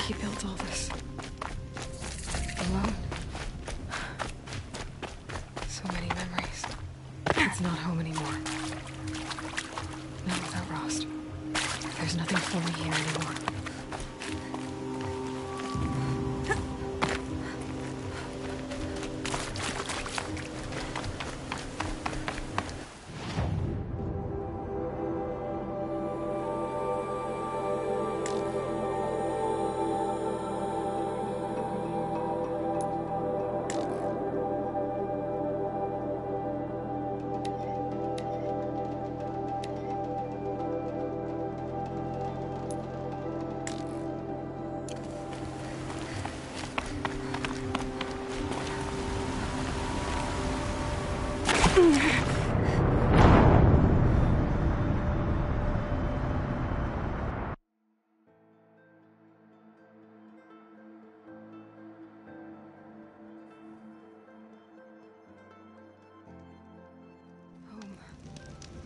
he built all this alone. So many memories. It's not home anymore. Not without Rost. There's nothing for me here anymore.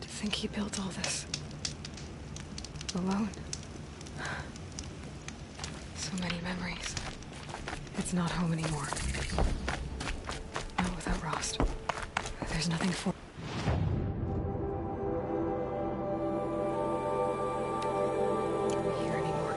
To think he built all this alone. So many memories. It's not home anymore. Not without Rost. There's nothing for me here anymore.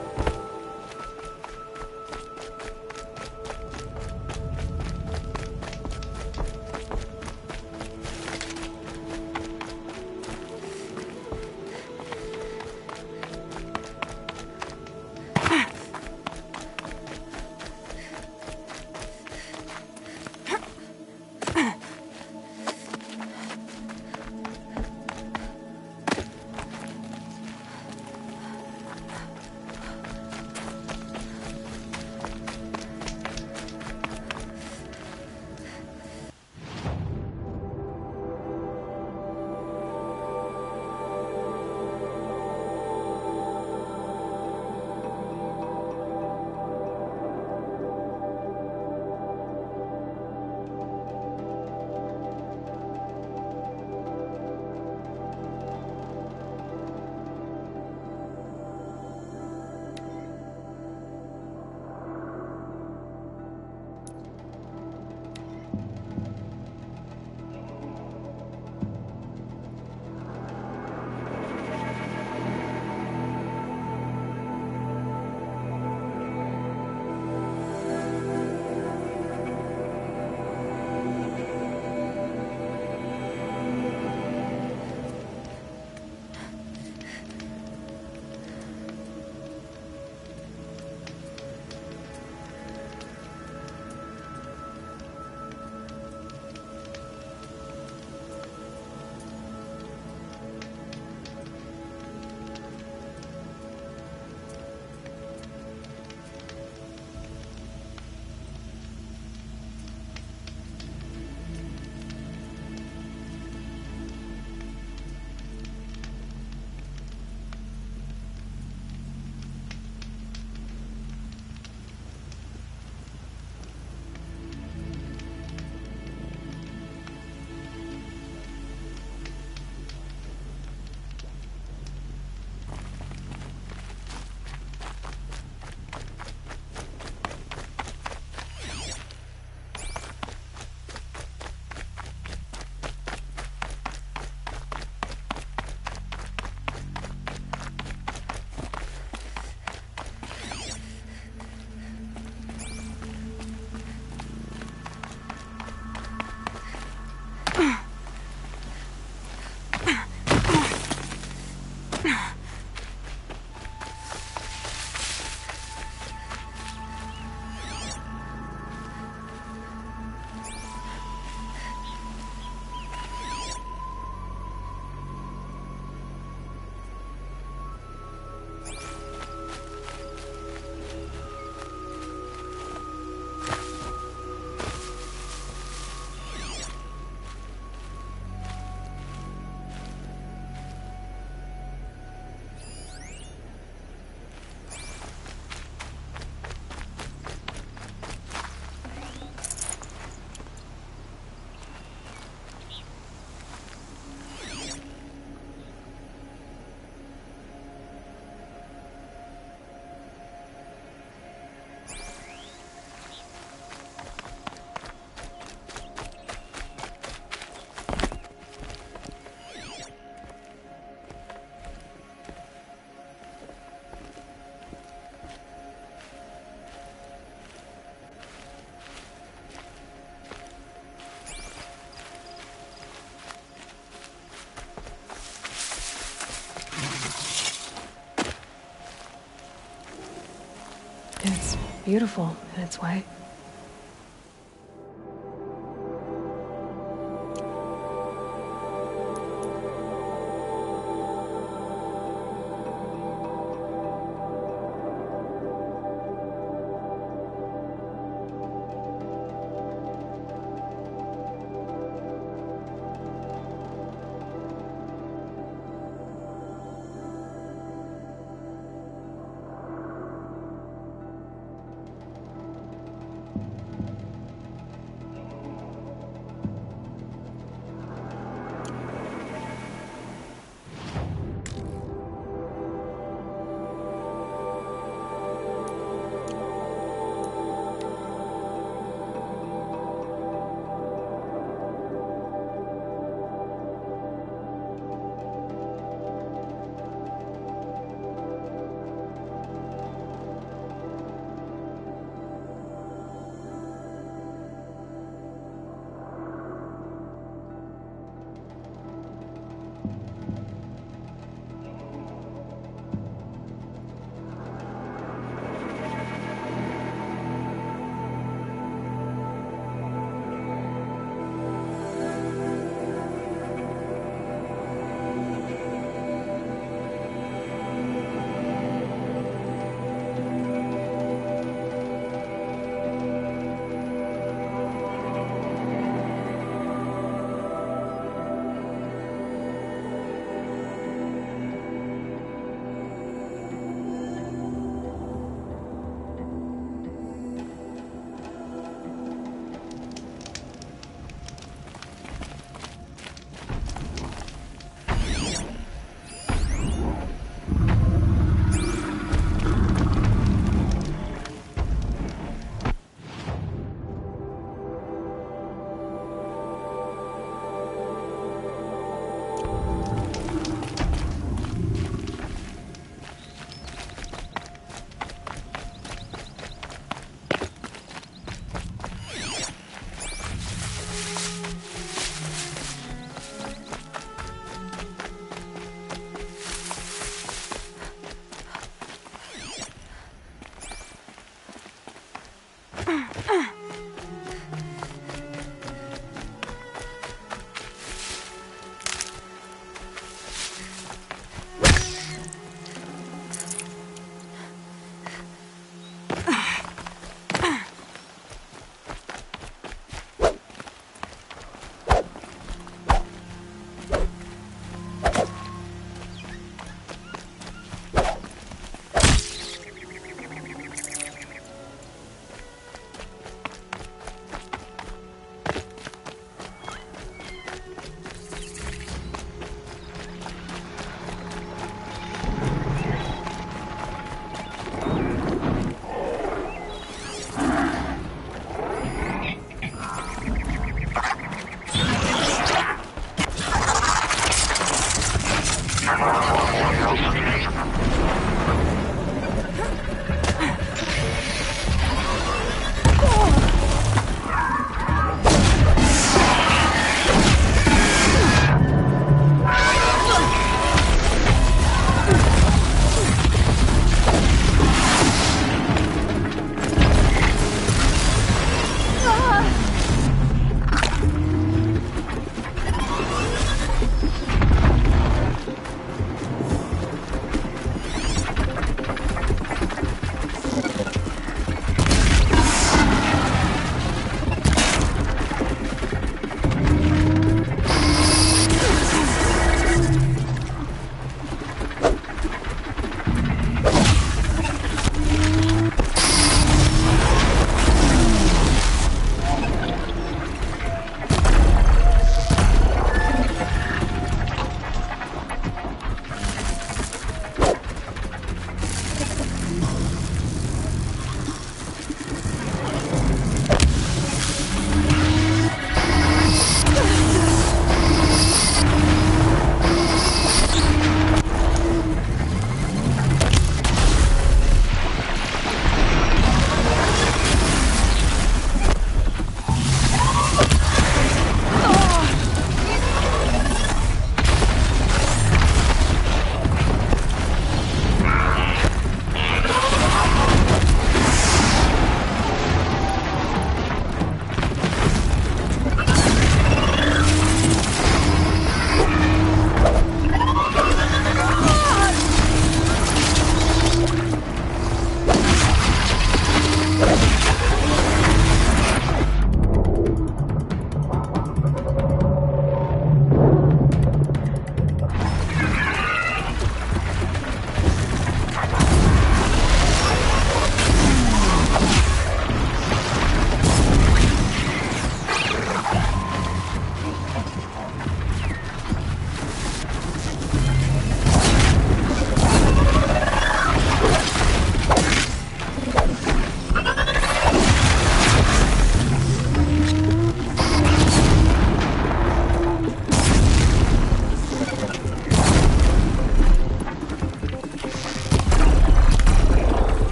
It's beautiful in its way.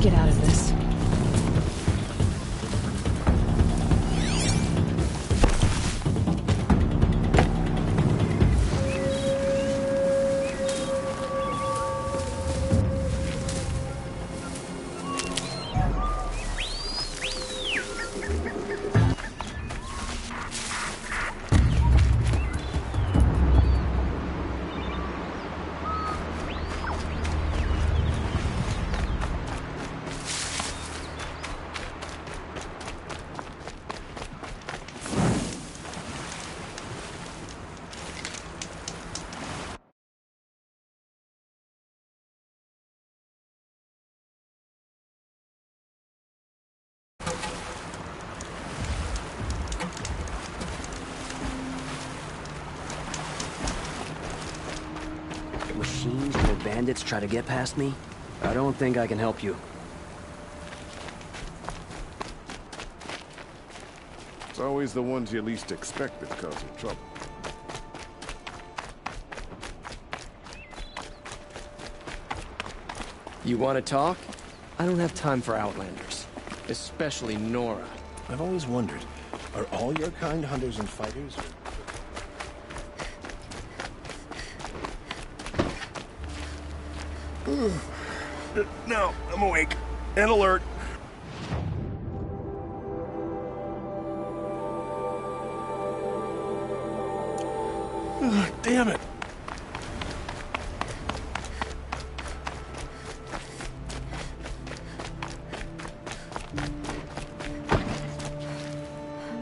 get out of this. Machines or bandits try to get past me? I don't think I can help you. It's always the ones you least expect that cause you trouble. You want to talk? I don't have time for Outlanders. Especially Nora. I've always wondered, are all your kind hunters and fighters? No, I'm awake and alert. Damn it.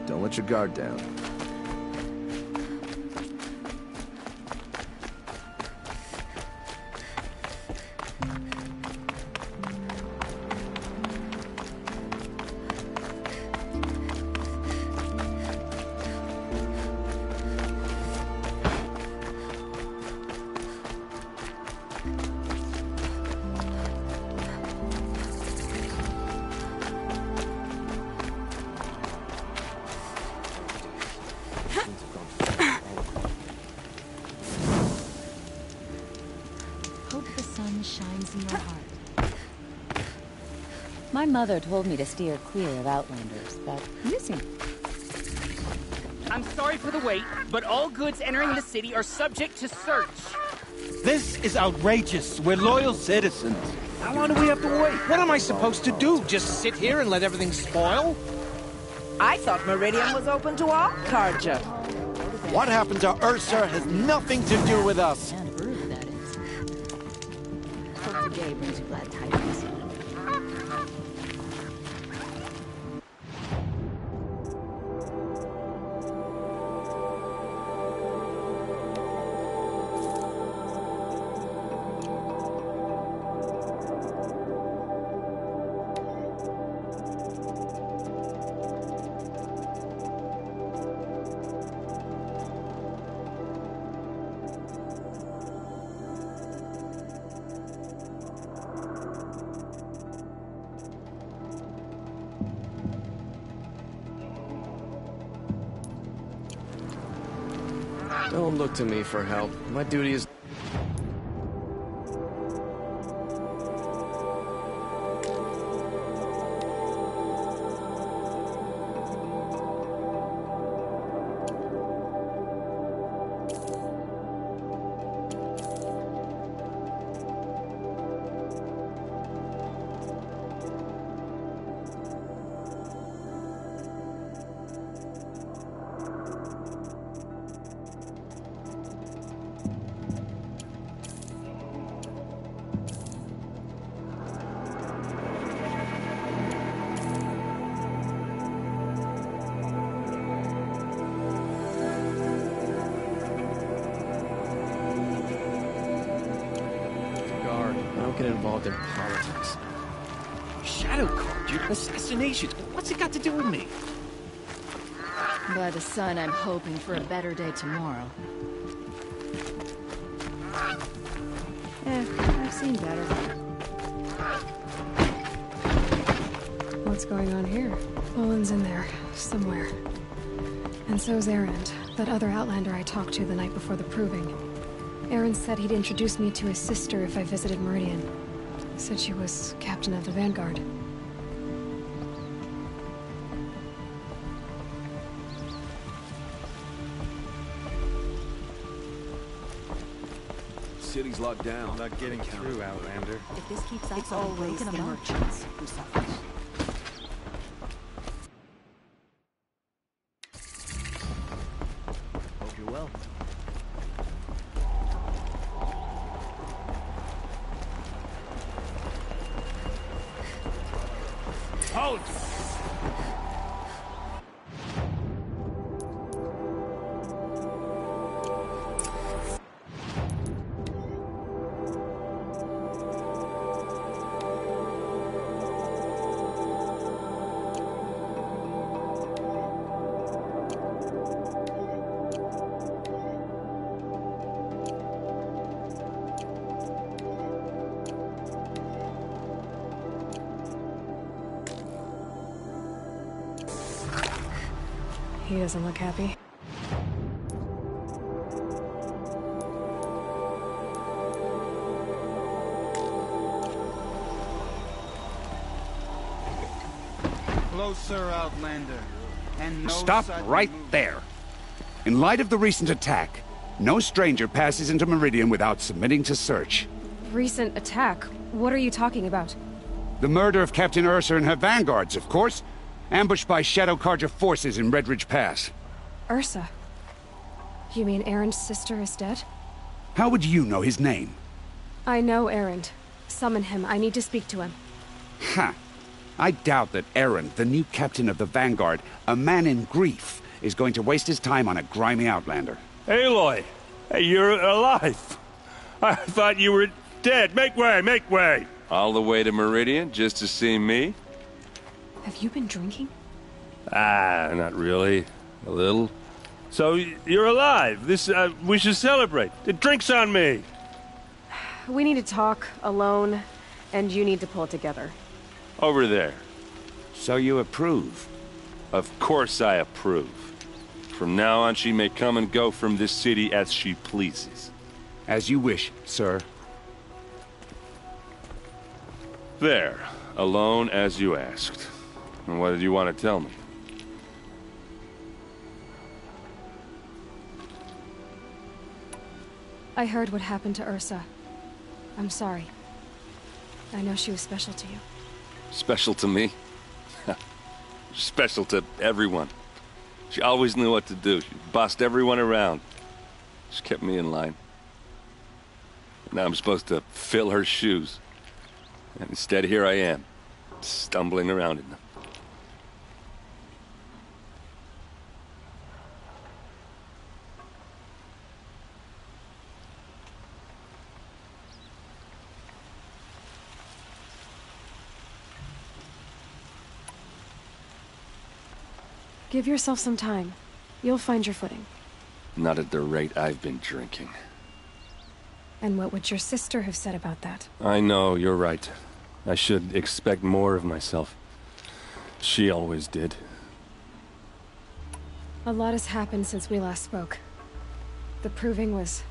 Don't let your guard down. Shines in your heart. My mother told me to steer clear of Outlanders, but missing. I'm sorry for the wait, but all goods entering the city are subject to search. This is outrageous. We're loyal citizens. How long do we have to wait? What am I supposed to do? Just sit here and let everything spoil? I thought Meridian was open to all Carja. What happened to Ursa has nothing to do with us. And Bruce, that is. Hope the day brings you glad tidings. Don't look to me for help. My duty is... Don't get involved in politics. Shadow card, your assassinations. What's it got to do with me? By the sun, I'm hoping for a better day tomorrow. I've seen better. What's going on here? Owen's in there, somewhere. And so's Erend, that other Outlander I talked to the night before the proving. Erend said he'd introduce me to his sister if I visited Meridian. So said she was captain of the Vanguard. City's locked down. Not getting through, Outlander. If this keeps up, It's I'll be always broken the among. merchants who suffer. Hope you're well. Halt! He doesn't look happy. Closer, Outlander. And no Stop sudden right movement. there. In light of the recent attack, no stranger passes into Meridian without submitting to search. Recent attack? What are you talking about? The murder of Captain Ursa and her vanguards, of course. Ambushed by Shadow Carja forces in Red Ridge Pass. Ursa? You mean Erin's sister is dead? How would you know his name? I know Erend. Summon him. I need to speak to him. Ha! I doubt that Erend, the new captain of the Vanguard, a man in grief, is going to waste his time on a grimy outlander. Aloy! Hey, you're alive! I thought you were dead. Make way, make way! All the way to Meridian just to see me? Have you been drinking? Ah, not really. A little. So, you're alive. We should celebrate. The drink's on me. We need to talk, alone, and you need to pull it together. Over there. So you approve? Of course I approve. From now on, she may come and go from this city as she pleases. As you wish, sir. There. Alone as you asked. And what did you want to tell me? I heard what happened to Ursa. I'm sorry. I know she was special to you. Special to me? Special to everyone. She always knew what to do. She bossed everyone around. She kept me in line. Now I'm supposed to fill her shoes. And instead, here I am, stumbling around in them. Give yourself some time. You'll find your footing. Not at the rate I've been drinking. And what would your sister have said about that? I know, you're right. I should expect more of myself. She always did. A lot has happened since we last spoke. The Proving was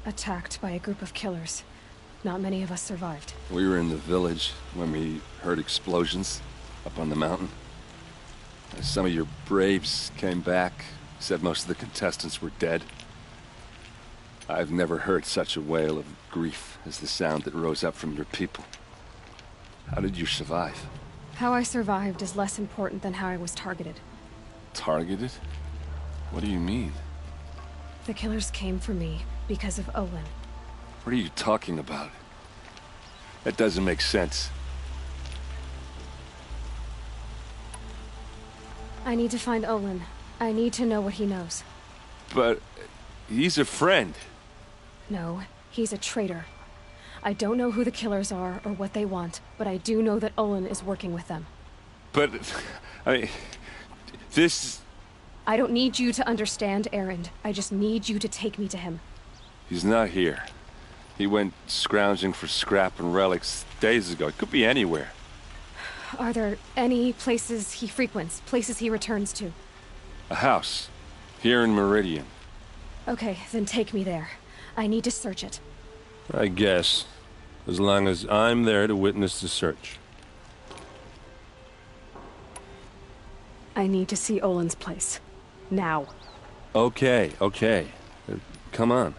attacked by a group of killers. Not many of us survived. We were in the village when we heard explosions up on the mountain. Some of your braves came back, said most of the contestants were dead. I've never heard such a wail of grief as the sound that rose up from your people. How did you survive? How I survived is less important than how I was targeted. Targeted? What do you mean? The killers came for me because of Olin. What are you talking about? That doesn't make sense. I need to find Olin. I need to know what he knows. But he's a friend. No, he's a traitor. I don't know who the killers are or what they want, but I do know that Olin is working with them. But, I mean, this... I don't need you to understand, Erend. I just need you to take me to him. He's not here. He went scrounging for scrap and relics days ago. It could be anywhere. Are there any places he frequents, places he returns to? A house. Here in Meridian. Okay, then take me there. I need to search it. I guess. as long as I'm there to witness the search. I need to see Olin's place. Now. Okay. Come on.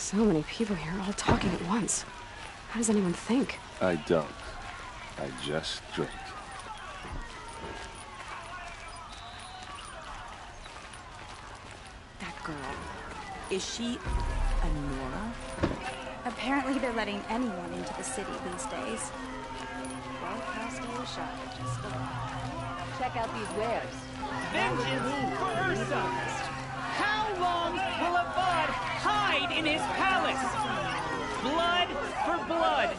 So many people here, all talking at once. How does anyone think? I don't. I just drink. That girl. Is she a Nora? Apparently they're letting anyone into the city these days. Check out these wares. Vengeance for Ursa! How long will Avad hide in his palace? Blood for blood.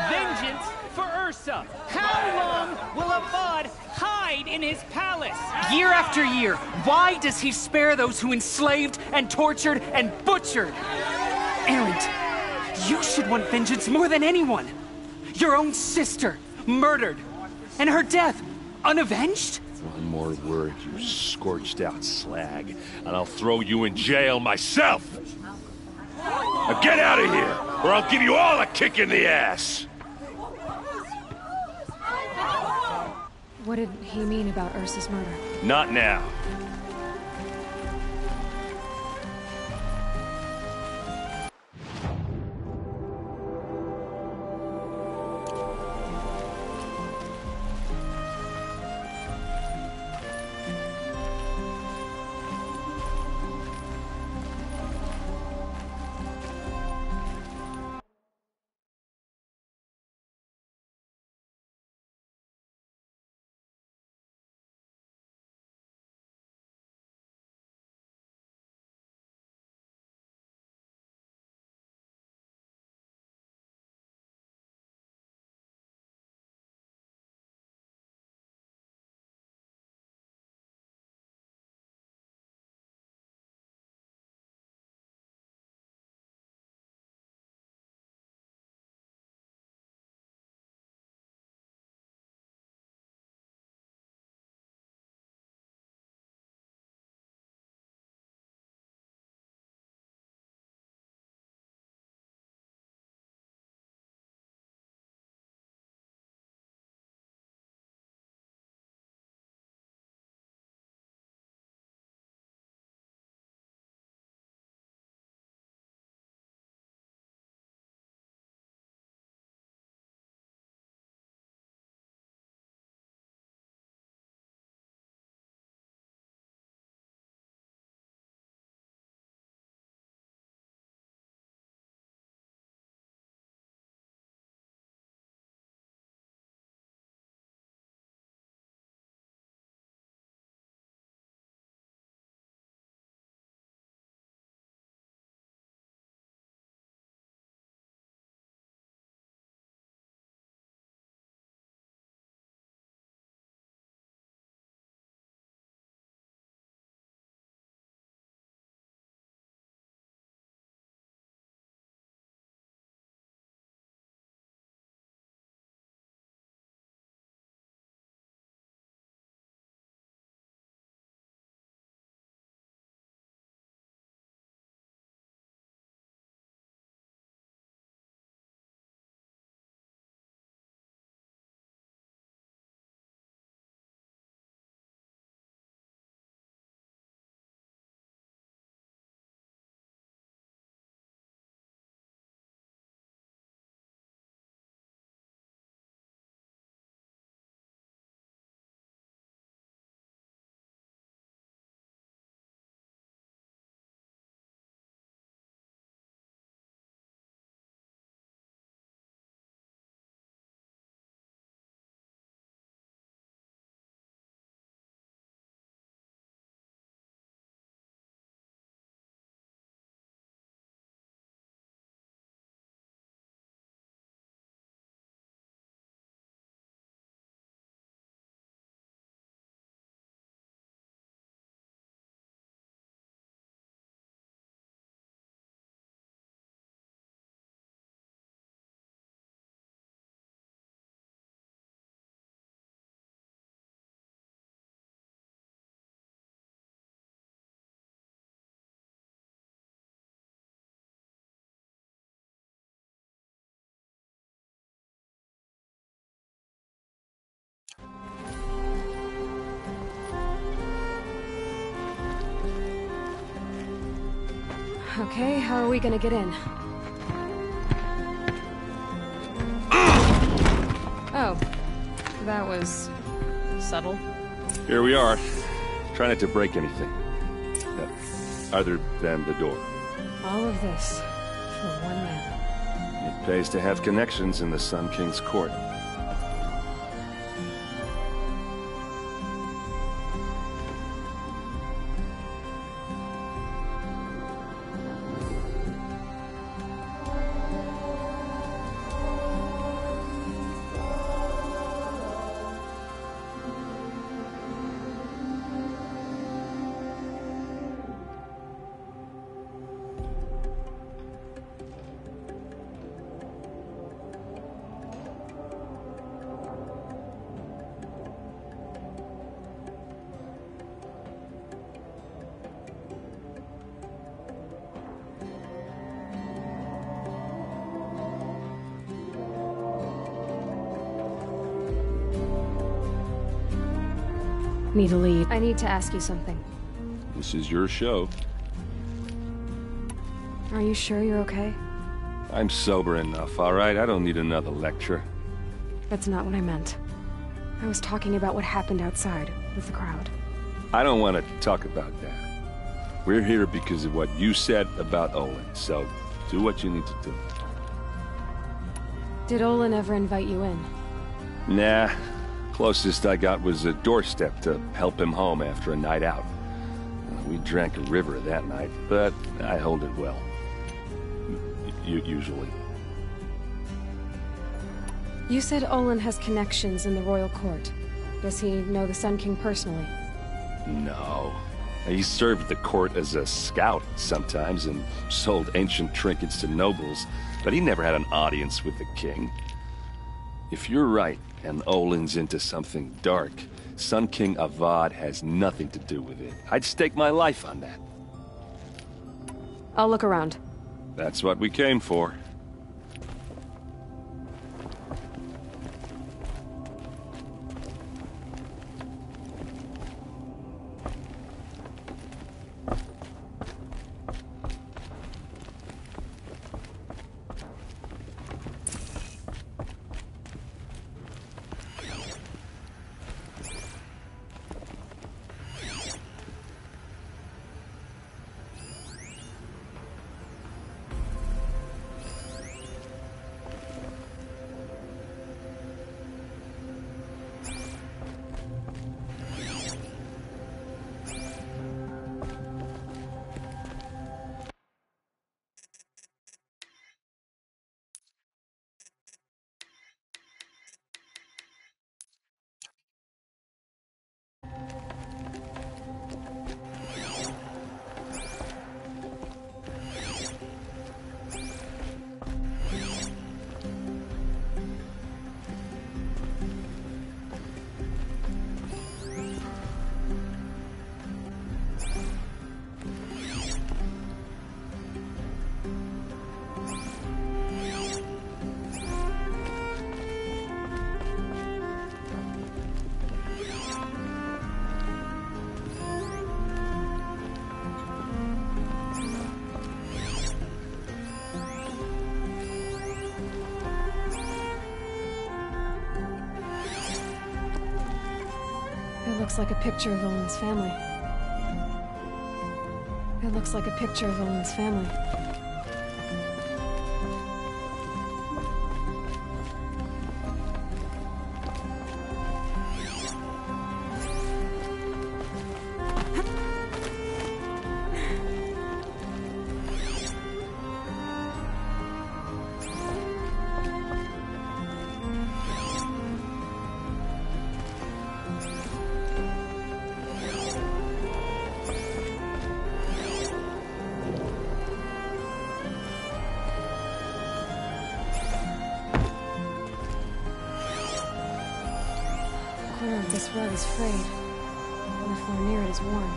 Vengeance for Ursa. How long will Avad hide in his palace? Year after year, why does he spare those who enslaved and tortured and butchered? Erend, you should want vengeance more than anyone. Your own sister, murdered. And her death, unavenged? One more word, you scorched out slag, and I'll throw you in jail myself! Now get out of here, or I'll give you all a kick in the ass! What did he mean about Ursa's murder? Not now. Okay, how are we gonna get in? Oh, that was subtle. Here we are. Try not to break anything. Other than the door. All of this for one man. It pays to have connections in the Sun King's court. Need a lead. I need to ask you something. This is your show. Are you sure you're okay? I'm sober enough, all right? I don't need another lecture. That's not what I meant. I was talking about what happened outside with the crowd. I don't want to talk about that. We're here because of what you said about Olin, so do what you need to do. Did Olin ever invite you in? Nah. Closest I got was a doorstep to help him home after a night out. We drank a river that night, but I hold it well. Usually. You said Olin has connections in the royal court. Does he know the Sun King personally? No. He served the court as a scout sometimes and sold ancient trinkets to nobles, but he never had an audience with the king. If you're right, and Olin's into something dark, Sun King Avad has nothing to do with it. I'd stake my life on that. I'll look around. That's what we came for. It looks like a picture of Olin's family. It looks like a picture of Olin's family. This rug is frayed, and the floor near it is worn.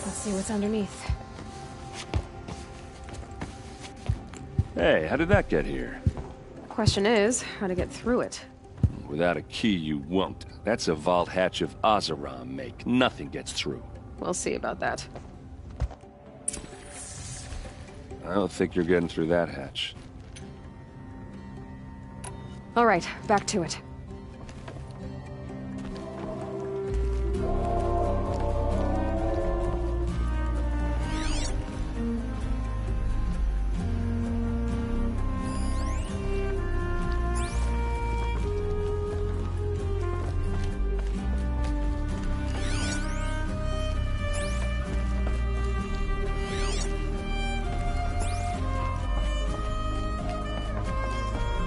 Let's see what's underneath. Hey, how did that get here? Question is, how to get through it. Without a key, you won't. That's a vault hatch of Azeram make. Nothing gets through. We'll see about that. I don't think you're getting through that hatch. All right, back to it.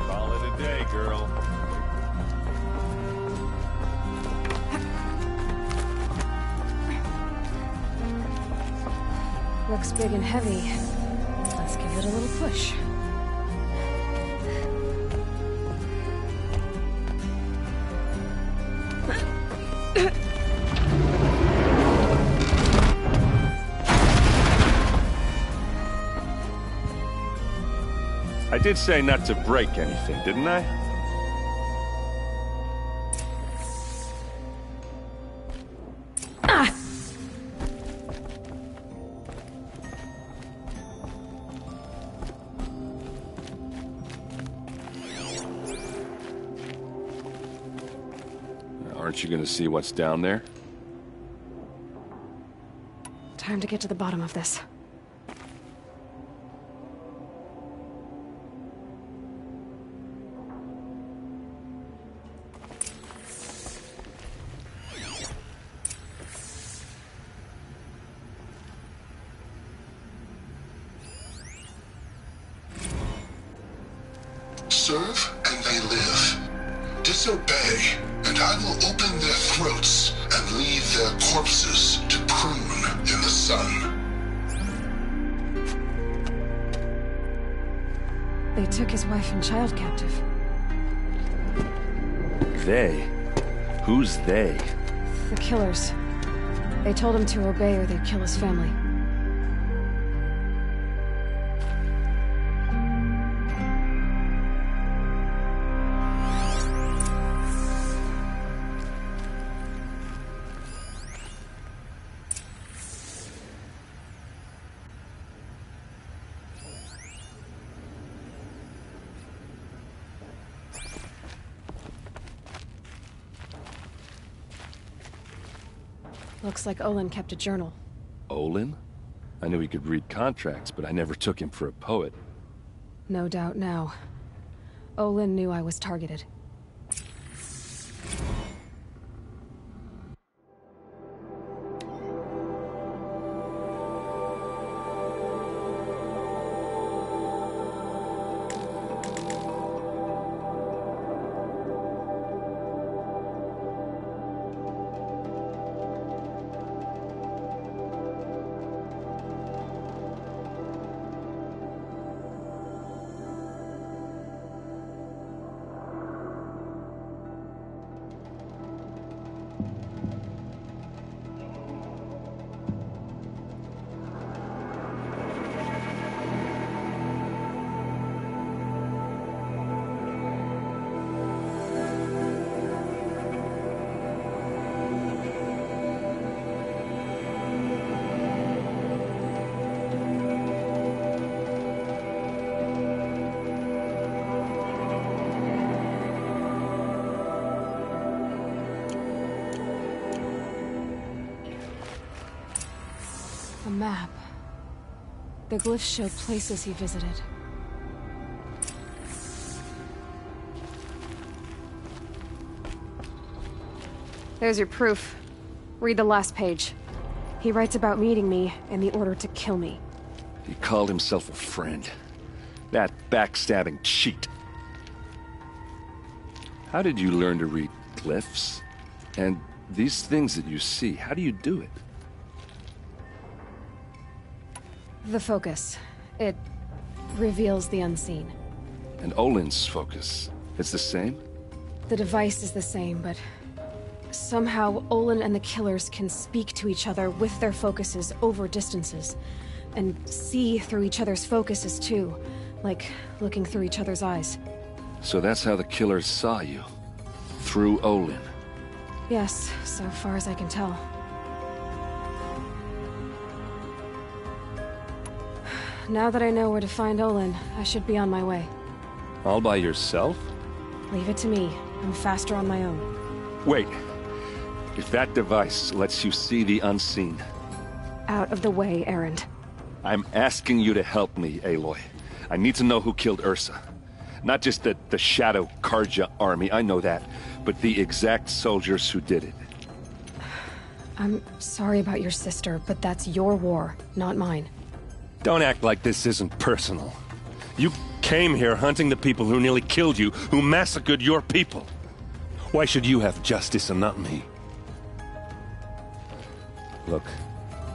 Call it a day, girl. Looks big and heavy. Let's give it a little push. I did say not to break anything, didn't I? Aren't you gonna see what's down there? Time to get to the bottom of this. Serve and they live. Disobey, and I will open their throats and leave their corpses to prune in the sun. They took his wife and child captive. They? Who's they? The killers. They told him to obey or they'd kill his family. Looks like Olin kept a journal. Olin? I knew he could read contracts, but I never took him for a poet. No doubt now. Olin knew I was targeted. A map. The glyphs show places he visited. There's your proof. Read the last page. He writes about meeting me and the order to kill me. He called himself a friend. That backstabbing cheat. How did you learn to read glyphs? And these things that you see, how do you do it? The focus. It reveals the unseen. And Olin's focus, it's the same? The device is the same, but somehow Olin and the killers can speak to each other with their focuses over distances, and see through each other's focuses too, Like, looking through each other's eyes. So that's how the killers saw you. Through Olin. Yes, so far as I can tell. Now that I know where to find Olin, I should be on my way. All by yourself? Leave it to me. I'm faster on my own. Wait. If that device lets you see the unseen... Out of the way, Erend. I'm asking you to help me, Aloy. I need to know who killed Ursa. Not just the Shadow Karja army, I know that, but the exact soldiers who did it. I'm sorry about your sister, but that's your war, not mine. Don't act like this isn't personal. You came here hunting the people who nearly killed you, who massacred your people. Why should you have justice and not me? Look,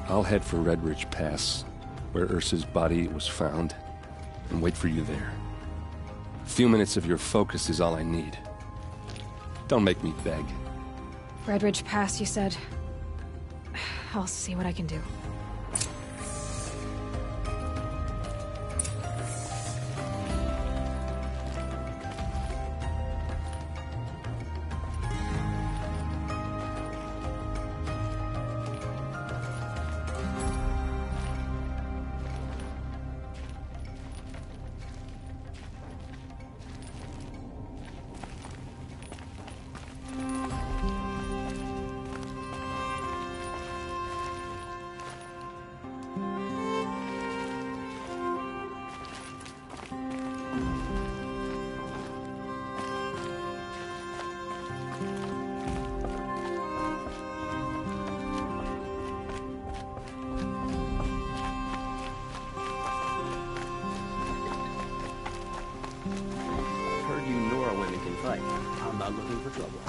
I'll head for Red Ridge Pass, where Ursa's body was found, and wait for you there. A few minutes of your focus is all I need. Don't make me beg. Red Ridge Pass, you said? I'll see what I can do. I'm not looking for trouble.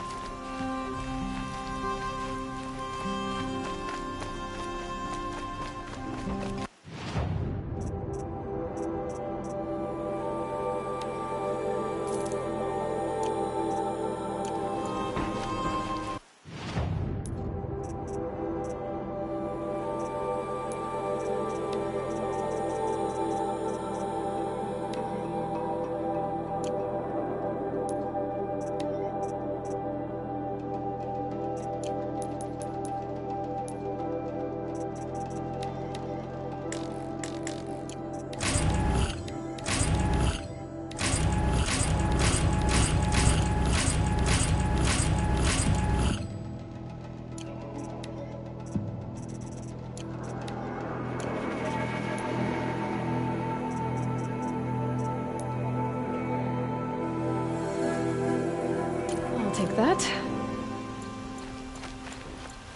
Take that.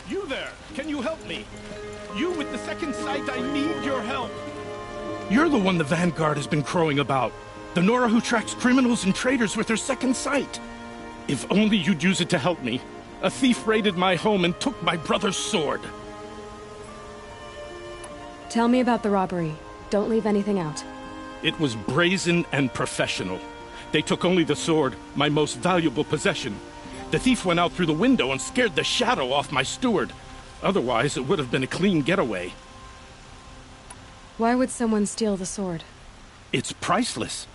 You there! Can you help me? You with the second sight, I need your help! You're the one the Vanguard has been crowing about. The Nora who tracks criminals and traitors with her second sight. If only you'd use it to help me. A thief raided my home and took my brother's sword. Tell me about the robbery. Don't leave anything out. It was brazen and professional. They took only the sword, my most valuable possession. The thief went out through the window and scared the shadow off my steward. Otherwise, it would have been a clean getaway. Why would someone steal the sword? It's priceless.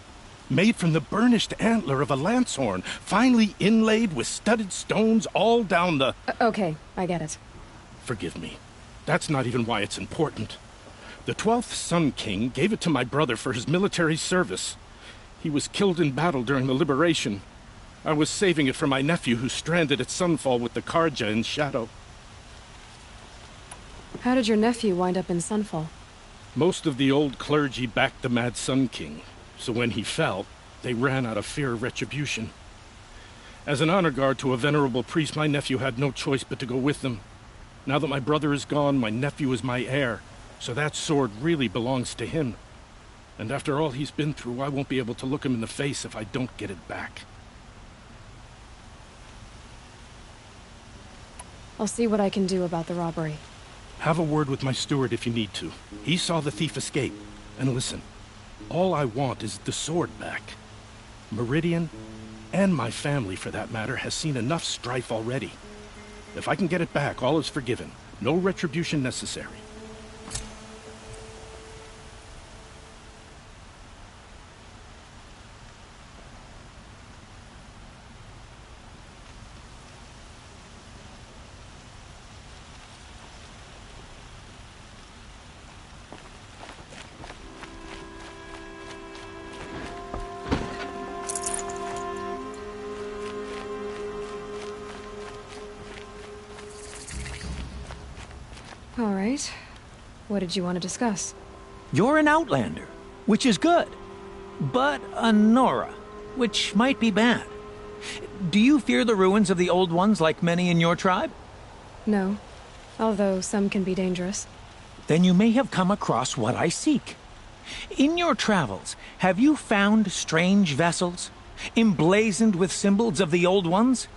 Made from the burnished antler of a lancehorn, finely inlaid with studded stones all down the... Okay, I get it. Forgive me. That's not even why it's important. The 12th Sun King gave it to my brother for his military service. He was killed in battle during the liberation. I was saving it for my nephew who's stranded at Sunfall with the Karja in Shadow. How did your nephew wind up in Sunfall? Most of the old clergy backed the Mad Sun King, so when he fell, they ran out of fear of retribution. As an honor guard to a venerable priest, my nephew had no choice but to go with them. Now that my brother is gone, my nephew is my heir, so that sword really belongs to him. And after all he's been through, I won't be able to look him in the face if I don't get it back. I'll see what I can do about the robbery. Have a word with my steward if you need to. He saw the thief escape. And listen, all I want is the sword back. Meridian, and my family for that matter, has seen enough strife already. If I can get it back, all is forgiven. No retribution necessary. All right. What did you want to discuss? You're an outlander, which is good. But a Nora, which might be bad. Do you fear the ruins of the Old Ones like many in your tribe? No, although some can be dangerous. Then you may have come across what I seek. In your travels, have you found strange vessels, emblazoned with symbols of the Old Ones?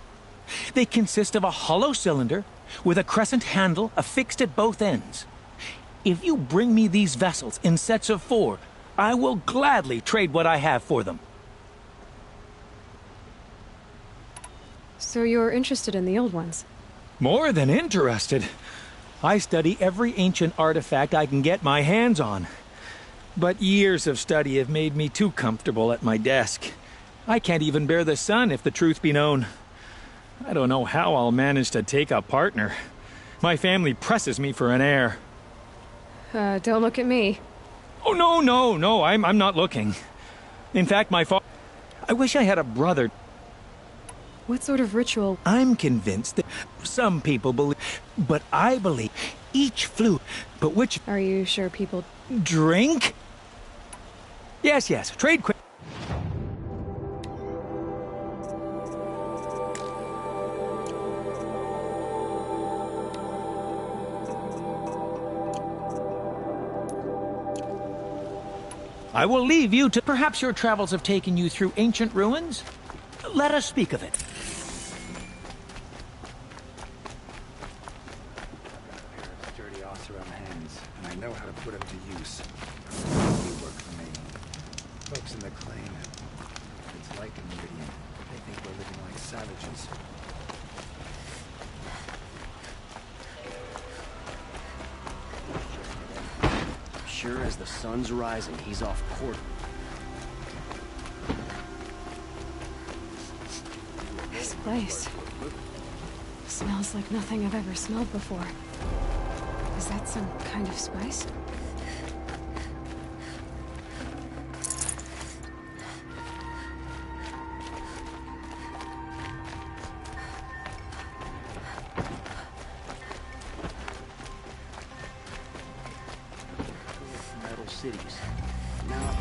They consist of a hollow cylinder with a crescent handle affixed at both ends. If you bring me these vessels in sets of 4, I will gladly trade what I have for them. So you're interested in the old ones? More than interested. I study every ancient artifact I can get my hands on. But years of study have made me too comfortable at my desk. I can't even bear the sun, if the truth be known. I don't know how I'll manage to take a partner. My family presses me for an heir. Don't look at me. Oh, no, I'm not looking. In fact, my father... I wish I had a brother. What sort of ritual? I'm convinced that some people believe, but I believe each flute, but which... Are you sure people... Drink? Yes, trade quick. I will leave you to... Perhaps your travels have taken you through ancient ruins? Let us speak of it. Sturdy Oseram hands, and I know how to put them to use. Easy work for me. Folks in the claim, it's like in Meridian. They think we're living like savages. Sure as the sun's rising, he's off court. This place smells like nothing I've ever smelled before. Is that some kind of spice? Metal cities. Now...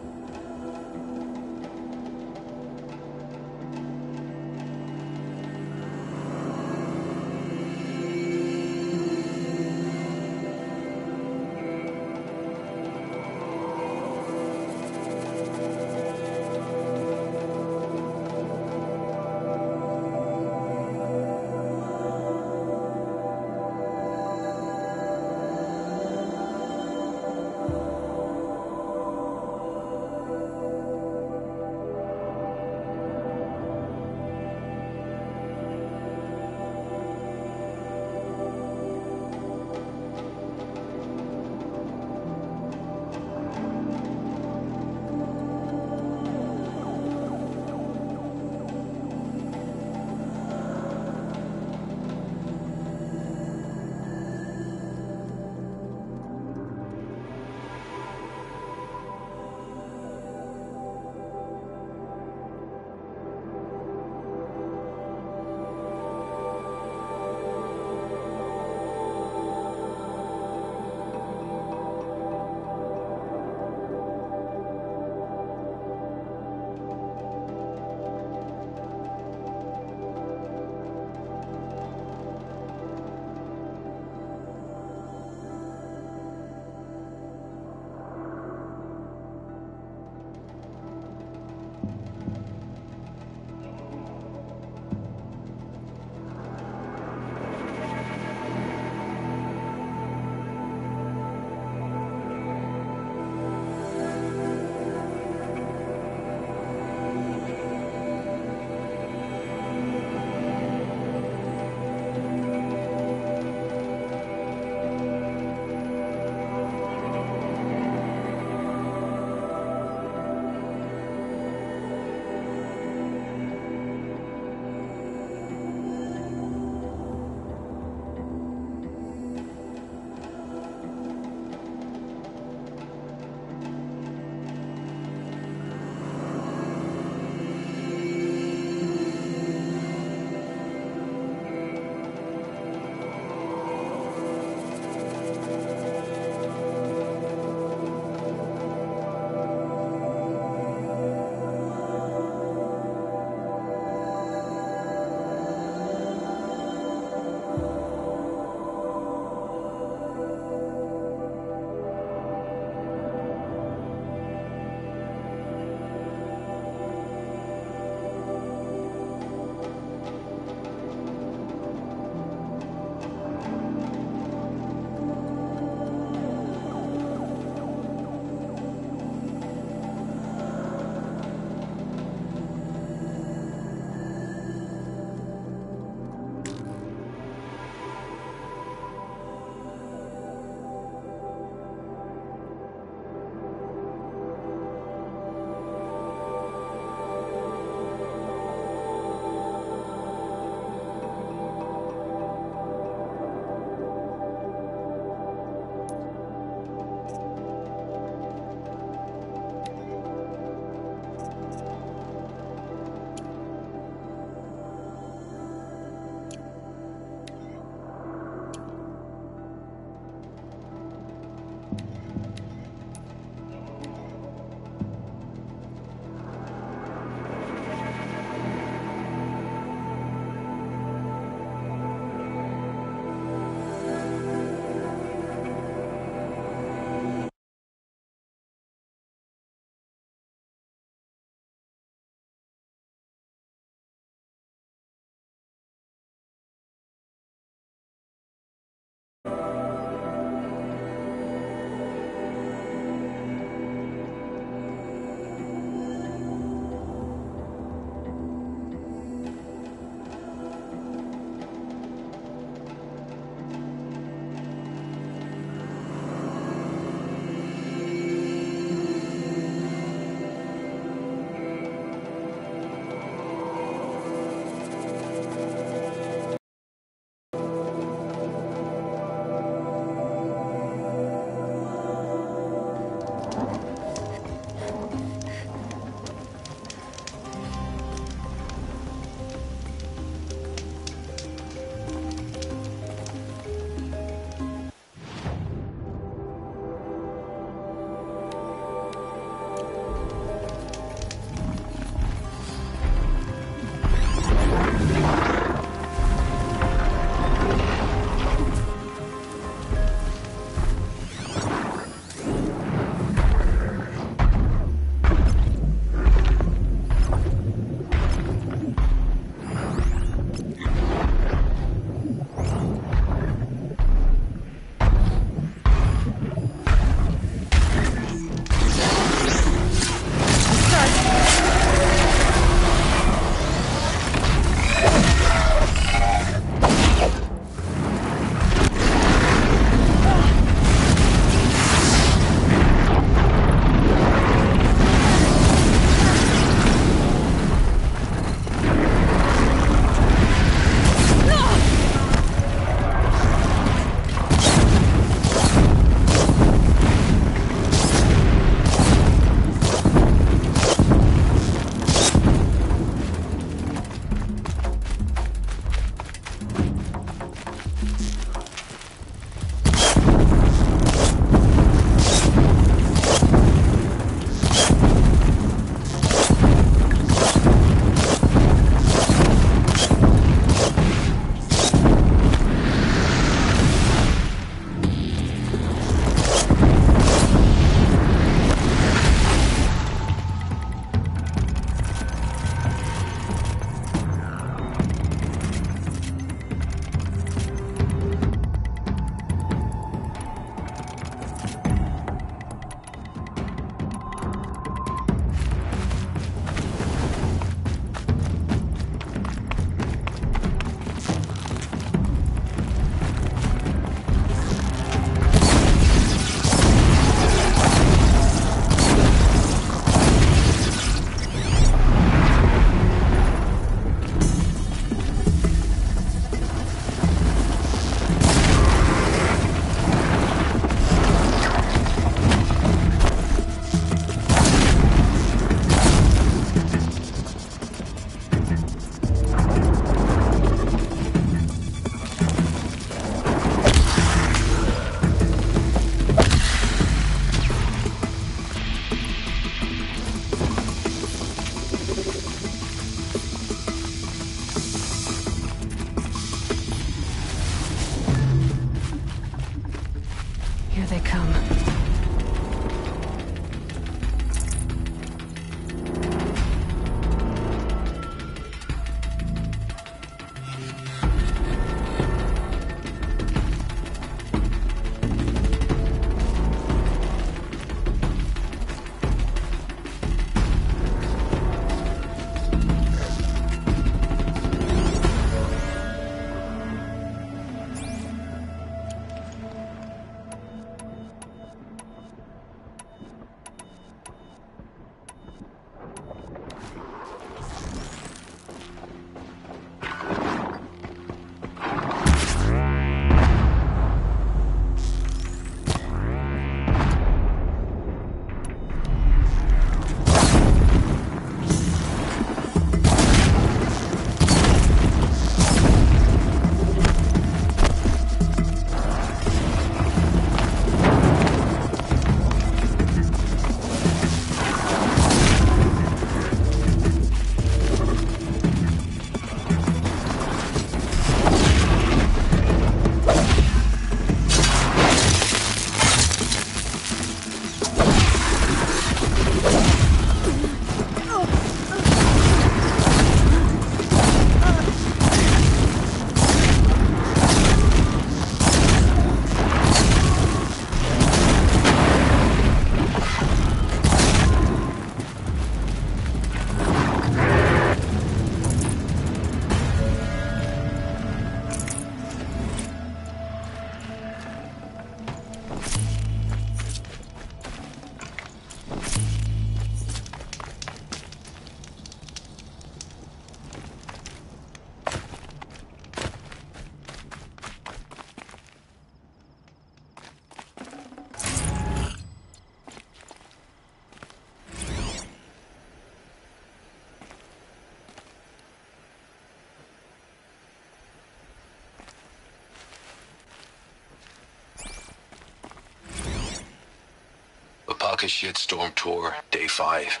Alka Shitstorm Tour, Day 5.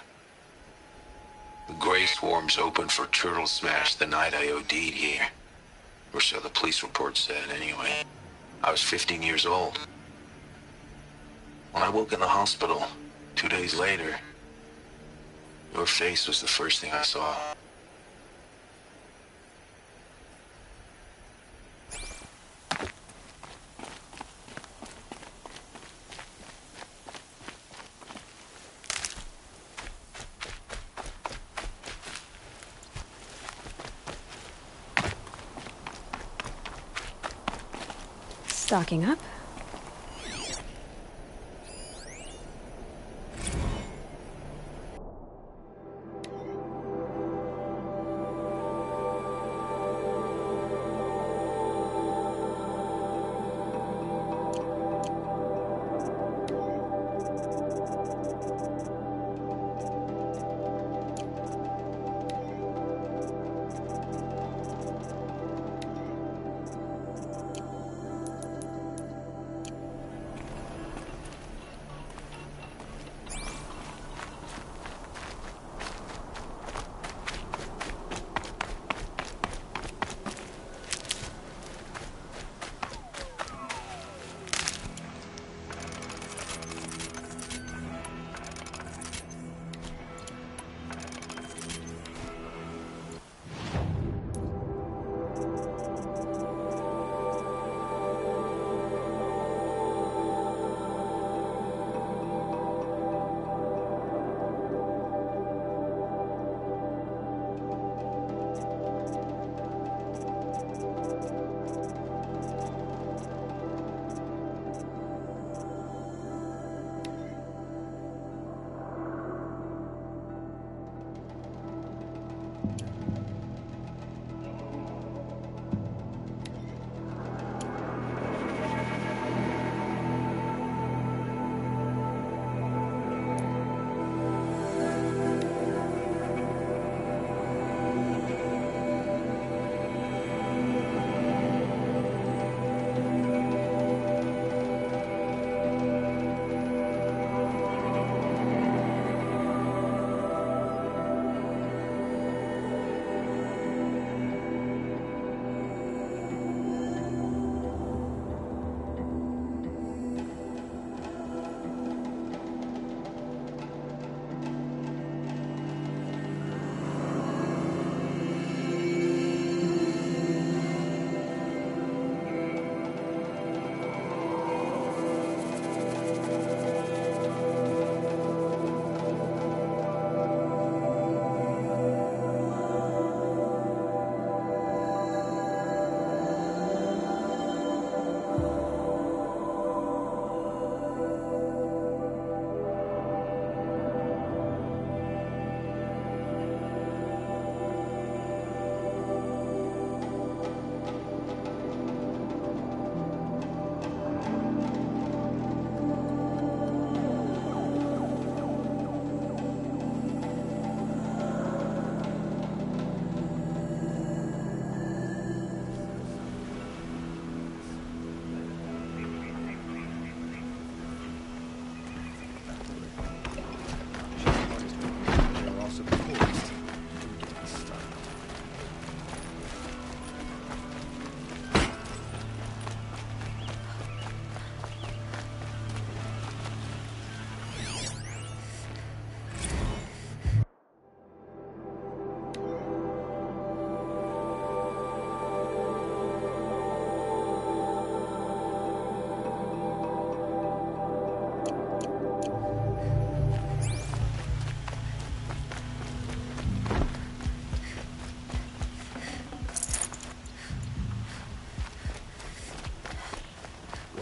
The Grey Swarms opened for Turtle Smash the night I OD'd here. Or so the police report said, anyway. I was 15 years old. When I woke in the hospital, 2 days later, your face was the first thing I saw. Stocking up.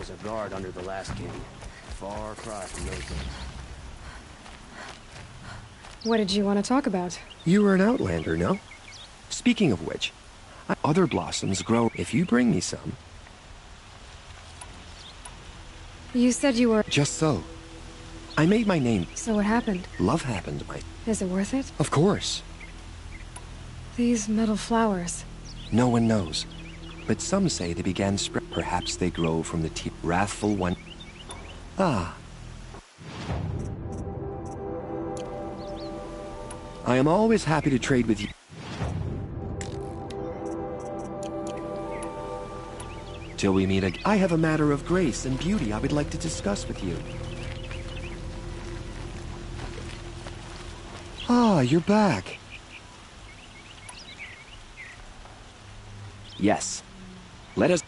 was a guard under the last king. Far cry from those days. What did you want to talk about? You were an outlander, no? Speaking of which, other blossoms grow if you bring me some. You said you were... Just so. I made my name. So what happened? Love happened, Is it worth it? Of course. These metal flowers. No one knows. But some say they began spread. Perhaps they grow from the wrathful one. Ah. I am always happy to trade with you. Till we meet again, I have a matter of grace and beauty I would like to discuss with you. Ah, you're back. Yes. Let us...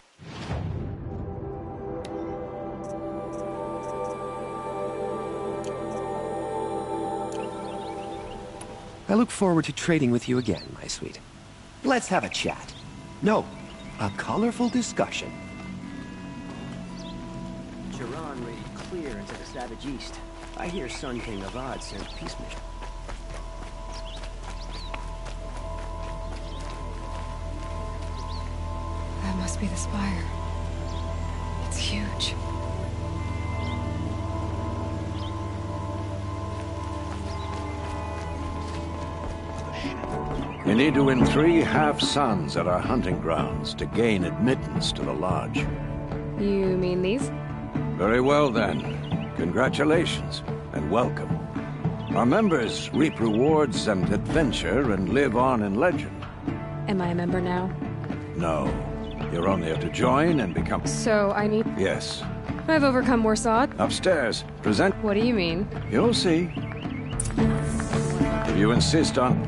I look forward to trading with you again, my sweet. Let's have a chat. No, a colorful discussion. Jiran raided clear into the Savage East. I hear Sun King Avad sent peace mission. That must be the spire. It's huge. You need to win 3 half-suns at our hunting grounds to gain admittance to the lodge. You mean these? Very well, then. Congratulations, and welcome. Our members reap rewards and adventure and live on in legend. Am I a member now? No. You're only here to join and become... So I need... Yes. I've overcome more odds. Upstairs. Present... What do you mean? You'll see. If you insist on...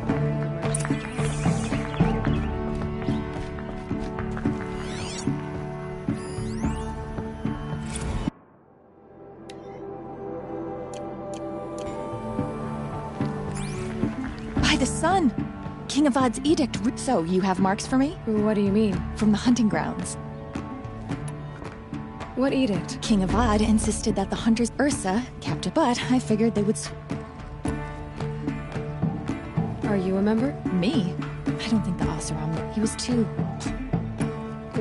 By the sun! King Avad's edict. So, you have marks for me? What do you mean? From the hunting grounds. What edict? King Avad insisted that the hunters Ursa kept it, but I figured they would... Are you a member? Me? I don't think the Oseram... He was too...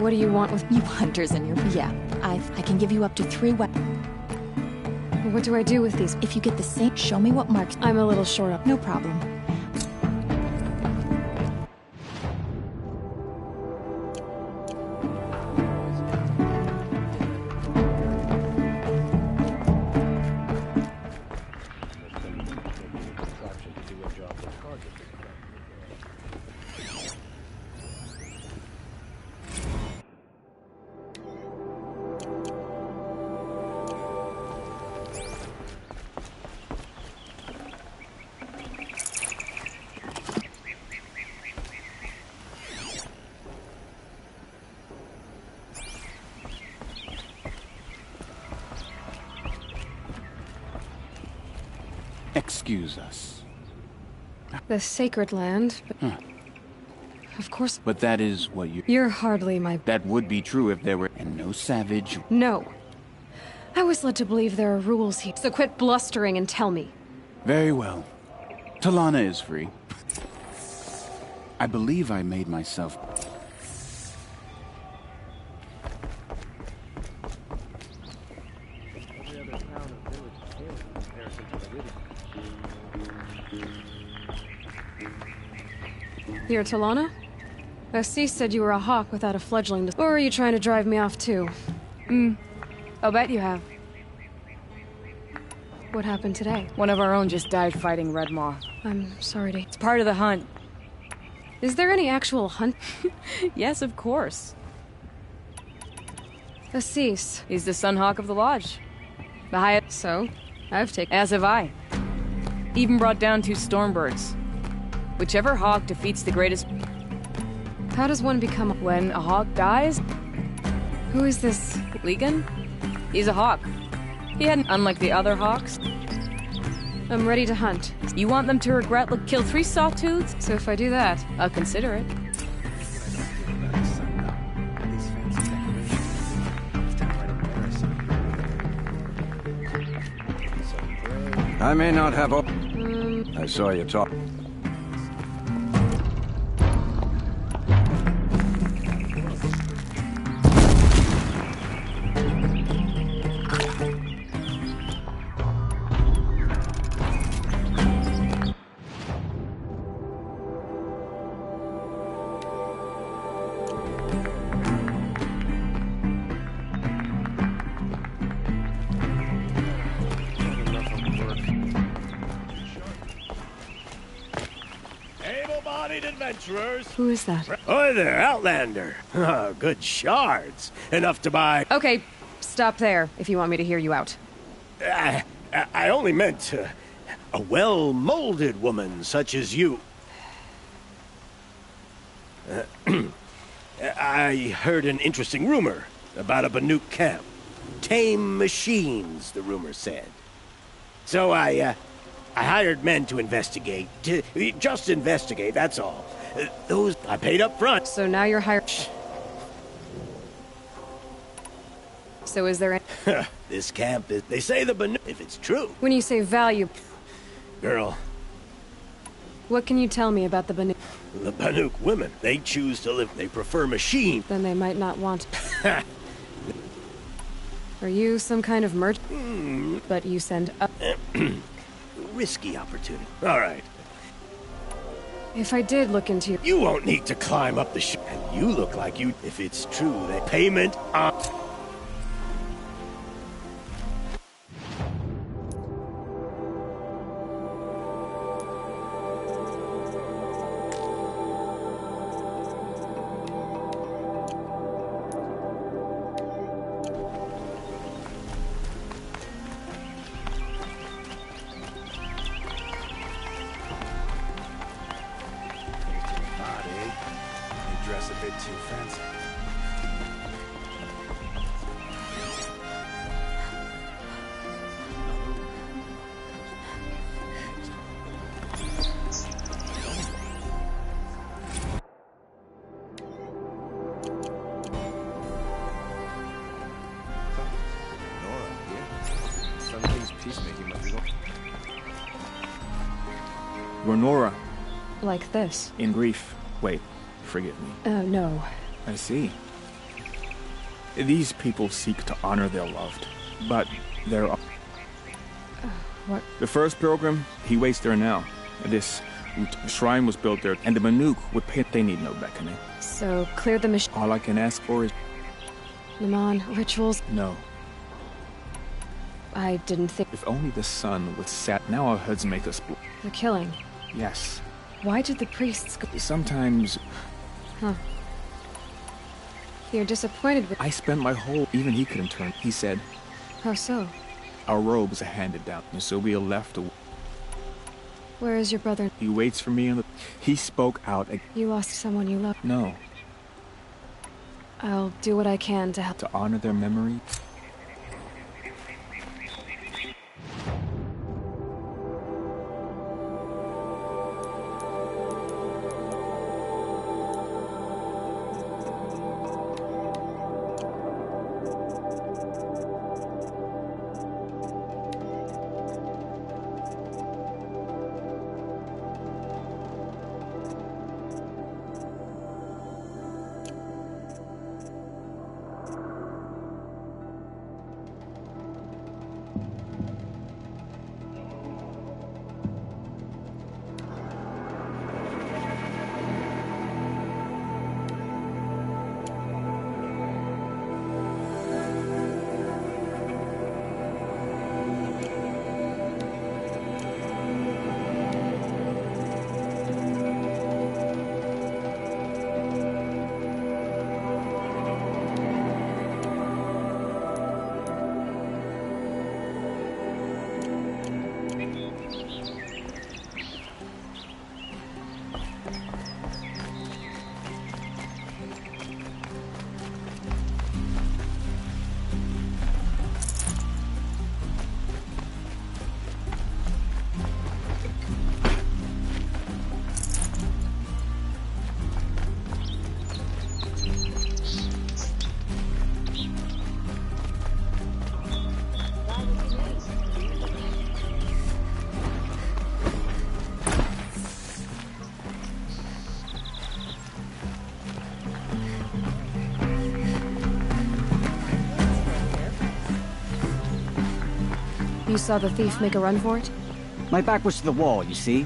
What do you want with... You hunters and your... Yeah, I can give you up to 3 weapons. What do I do with these? If you get the same... Show me what marks... I'm a little short up. No problem. Excuse us. The sacred land, but... Huh. Of course... But that is what you... You're hardly my... That would be true if there were... And no savage... No. I was led to believe there are rules here, so quit blustering and tell me. Very well. Talana is free. I believe I made myself... You're Talana? Assis said you were a hawk without a fledgling. Or are you trying to drive me off too? I'll bet you have. What happened today? One of our own just died fighting Red Maw. I'm sorry to... It's part of the hunt. Is there any actual hunt? Yes, of course. Assis. He's the Sunhawk of the Lodge. The highest... So? I've taken... As have I. Even brought down 2 Stormbirds. Whichever hawk defeats the greatest... How does one become... When a hawk dies? Who is this? Legan? He's a hawk. He hadn't... Unlike the other hawks. I'm ready to hunt. You want them to regret... Kill 3 sawtooths? So if I do that... I'll consider it. I may not have... I saw you talk... adventurers. Who is that? Hi there, Outlander. Good shards. Enough to buy... Okay, stop there if you want me to hear you out. I only meant a well-molded woman such as you. I heard an interesting rumor about a Banuk camp. Tame machines, the rumor said. So I hired men to investigate. Just investigate, that's all. Those I paid up front. So now you're hired. So is there any... This camp is... They say the Banuk... If it's true. When you say value... Girl. What can you tell me about the Banuk? The Banuk women, they choose to live... They prefer machines. Then they might not want... Are you some kind of merchant? But you send up... Risky opportunity. All right. If I did look into you... You won't need to climb up the ship. And you look like you... If it's true, that payment on... Dress a bit too fancy. Nora, yeah? Sun King's peacemaking must be going. We're Nora. Like this? In grief. Wait. Forgive me. No. I see. These people seek to honor their loved, but there are... What? The first pilgrim, he waits there now. This shrine was built there, and the Banuk would pay. They need no beckoning. So, clear the machine. All I can ask for is... Naman, rituals? No. I didn't think... If only the sun would set. Now our hoods make us... The killing? Yes. Why did the priests go... Sometimes... Huh. You're disappointed with... I spent my whole... Even he couldn't turn. He said... How so? Our robes are handed down, and so we are left to... Where is your brother? He waits for me in the... He spoke out... You lost someone you love? No. I'll do what I can to help. To honor their memory. You saw the thief make a run for it? My back was to the wall, you see?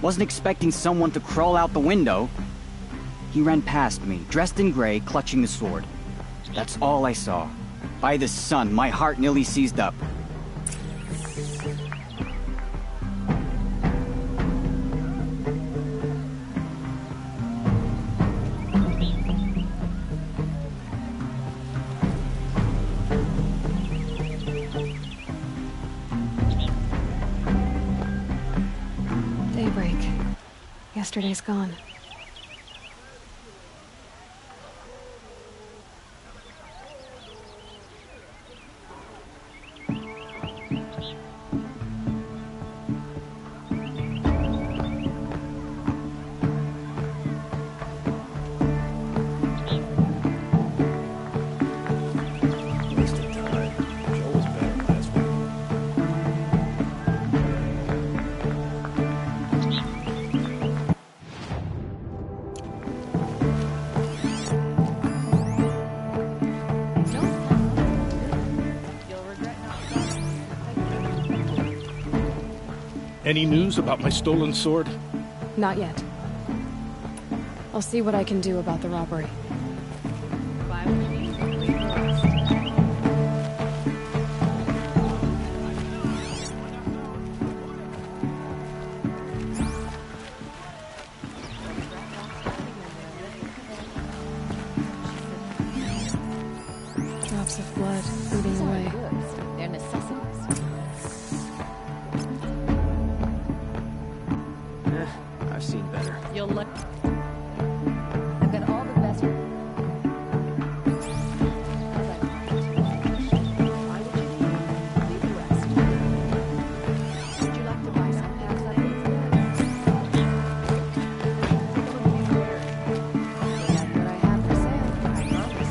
Wasn't expecting someone to crawl out the window. He ran past me, dressed in gray, clutching the sword. That's all I saw. By the sun, my heart nearly seized up. Yesterday's gone. Any news about my stolen sword? Not yet. I'll see what I can do about the robbery. Drops of blood fading away. They're necessities. I've seen better. You'll look. I've got all the best. Would you like to buy some packs of these? That's what I have for sale. I promise.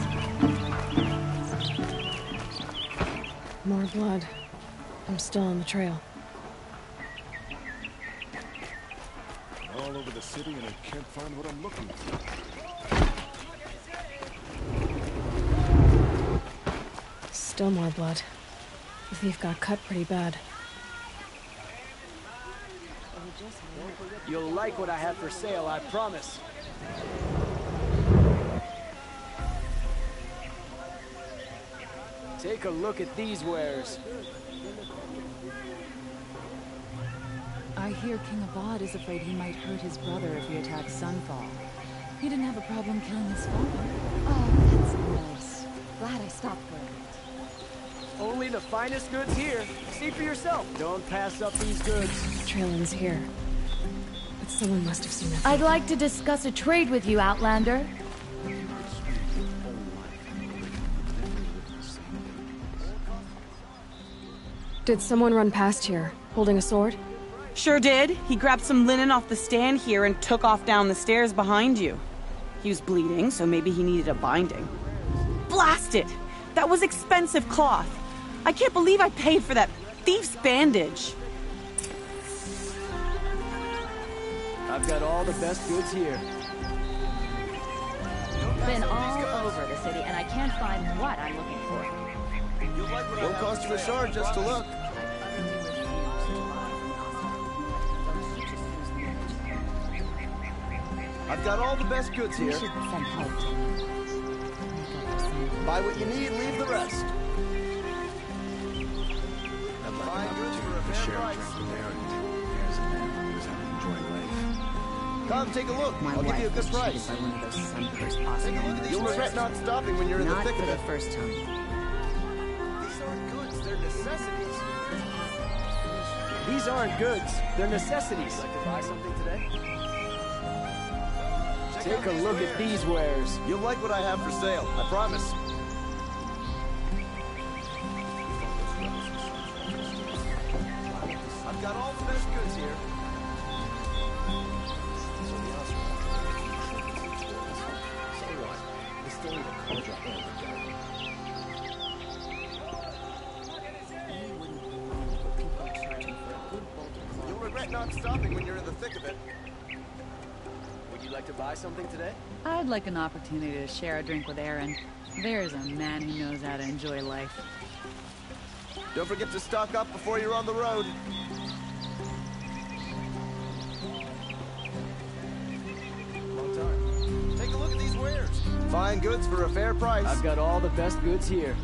More blood. I'm still on the trail. All over the city and I can't find what I'm looking for. Still more blood. The thief got cut pretty bad. You'll like what I have for sale, I promise. Take a look at these wares. I hear King Avad is afraid he might hurt his brother if he attacks Sunfall. He didn't have a problem killing his father. Oh, that's nice. Glad I stopped for a bit. Only the finest goods here. See for yourself. Don't pass up these goods. The trail ends here. But someone must have seen that. I'd like to discuss a trade with you, Outlander. Did someone run past here, holding a sword? Sure did. He grabbed some linen off the stand here and took off down the stairs behind you. He was bleeding, so maybe he needed a binding. Blast it! That was expensive cloth. I can't believe I paid for that thief's bandage. I've got all the best goods here. Been all over the city, and I can't find what I'm looking for. Won't cost you a shard just to look. I've got all the best goods here. Buy what you need, leave the rest. I'd like an opportunity to share a drink with Aaron. There's a man who's how to enjoy life. Come, take a look. I'll give you a good price. By one of those sunburst Take a look at these. You'll regret not stopping when you're in the thick of it. Not for the first time. These aren't goods, they're necessities. These aren't goods. They're necessities. Like to buy something today? Take a look at these wares. You'll like what I have for sale, I promise. I've got all the best goods here. You'll regret not stopping when you're in the thick of it. Would you like to buy something today? I'd like an opportunity to share a drink with Aaron. There's a man who knows how to enjoy life. Don't forget to stock up before you're on the road. Long time. Take a look at these wares. Fine goods for a fair price. I've got all the best goods here.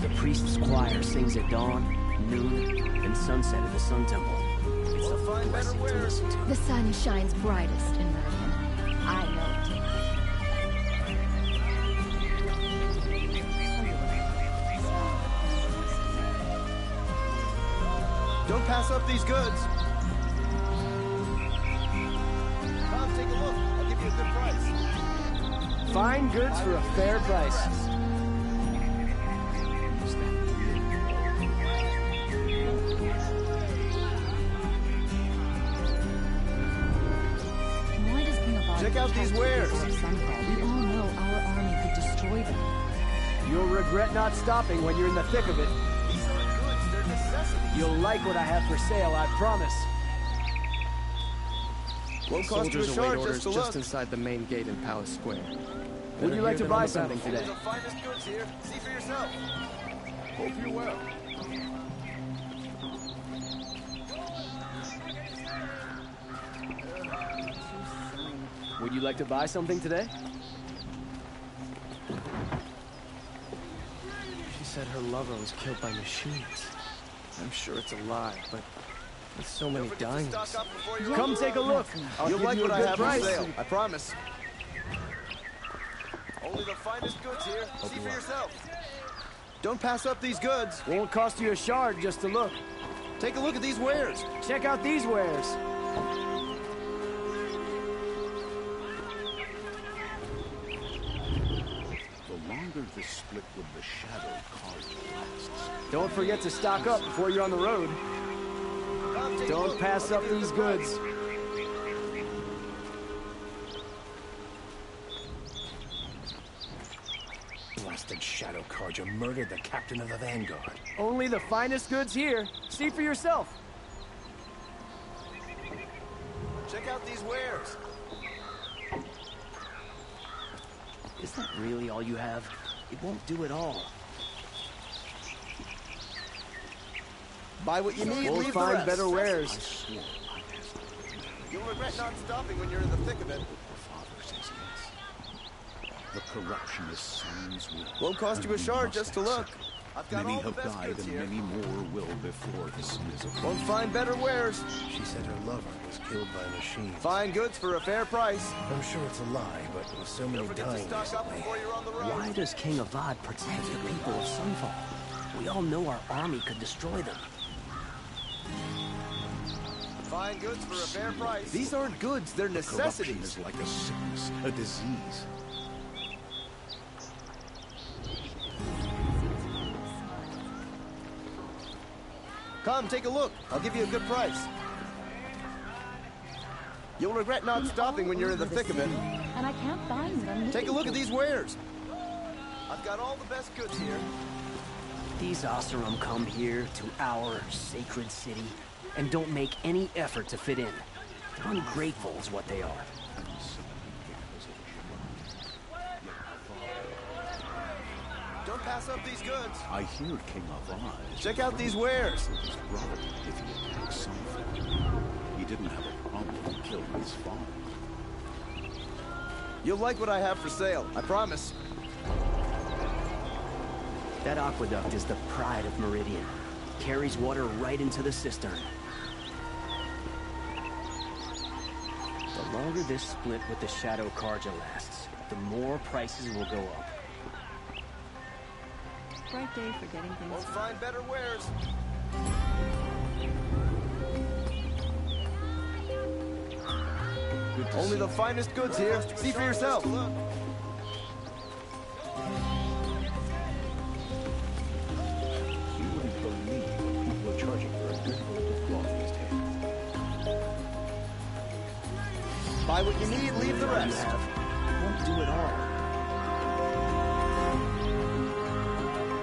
The priest's choir sings at dawn, noon, and sunset at the Sun Temple. It's a fine better wares. The sun shines brightest in Merlin. I know it. Don't pass up these goods. Fine goods for a fair price. Why does King Abad Check out these wares. Sunfall? We all know our army could destroy them. You'll regret not stopping when you're in the thick of it. These aren't goods, they're necessities. You'll like what I have for sale, I promise. Won't cost you a Soldiers await shard orders just to just look. inside the main gate in Palace Square. Would you like to buy something Only today? the finest goods here. See for yourself. Hope you're well. Would you like to buy something today? She said her lover was killed by machines. I'm sure it's a lie, but with so many dying. Come take a look. I'll You'll give like you a what I good have price. for sale. I promise. Only the finest goods here. See for yourself. Don't pass up these goods. Won't cost you a shard just to look. Take a look at these wares. Check out these wares. The longer this split with the Shadow Card lasts. Don't forget to stock up before you're on the road. Don't pass up these goods. Blasted Shadow Carja murdered the captain of the Vanguard. Only the finest goods here. See for yourself. Check out these wares. Is that really all you have? It won't do it all. Buy what you need, We'll leave the find rest. better wares. You'll regret not stopping when you're in the thick of it. The corruption is Sun's will. Won't cost you a shard just to look. I've got Many all the have best died goods and here. many more will before the sun is over. Won't find better wares. She said her lover was killed by a machine. Fine goods for a fair price. I'm sure it's a lie, but with so many Don't forget to dying stock up recently. before you're on the road. Why does King Avad protect the people of Sunfall? We all know our army could destroy them. Fine goods for a fair price. These aren't goods, they're Corruption necessities. is like a sickness, a disease. Come, take a look. I'll give you a good price. You'll regret not stopping when you're in the thick of it. And I can't find what I'm looking Take a look at for. these wares. I've got all the best goods here. These Oseram come here to our sacred city and don't make any effort to fit in. They're ungrateful is what they are. Don't pass up these goods. I hear King Avad. Check out these wares. His brother, if he attacks Sunfall. He didn't have a problem killing his father. You'll like what I have for sale. I promise. That aqueduct is the pride of Meridian. Carries water right into the cistern. The longer this split with the Shadow Carja lasts, the more prices will go up. Bright day for getting things. Won't find better wares. Only the finest goods here. See for yourself. You wouldn't believe what people are charging for a good roll of cloth these days. Buy what you need, leave the rest. Won't do it all.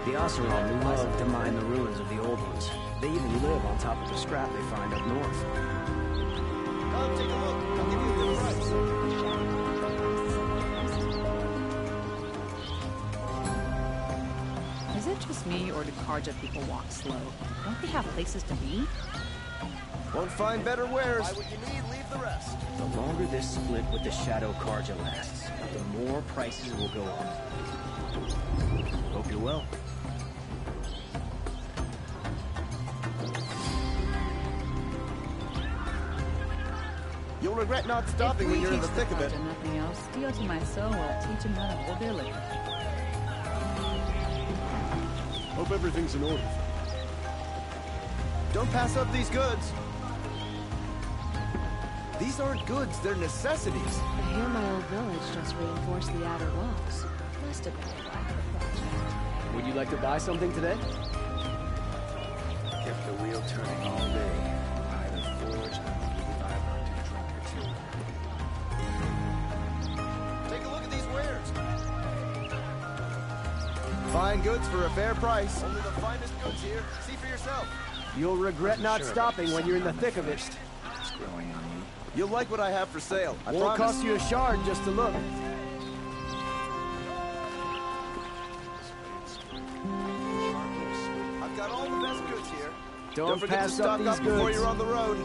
The Oseram love to mine the ruins of the old ones. They even live on top of the scrap they find up north. Come, take a look. I'll give you a good price. Is it just me, or do Karja people walk slow? Don't they have places to be? Won't find better wares. Buy what you need, leave the rest. The longer this split with the Shadow Carja lasts, the more prices will go up. Hope you're well. You'll regret not stopping when you're in the thick of it. Nothing else. Steal to my soul will teach him how to hold their liquor. Hope everything's in order. Don't pass up these goods. These aren't goods, they're necessities. I hear my old village just reinforced the outer walls. Must have been a while for the project. Would you like to buy something today? Kept the wheel turning all day. By the forge, I'll give you 500 to drink or two. Take a look at these wares. Fine goods for a fair price. Only the finest goods here. See for yourself. You'll regret not stopping when you're in the thick of it. It's growing on me. You'll like what I have for sale. I Won't promise. cost you a shard just to look. I've got all the best goods here. Don't forget to pass stock up these up before goods. you're on the road.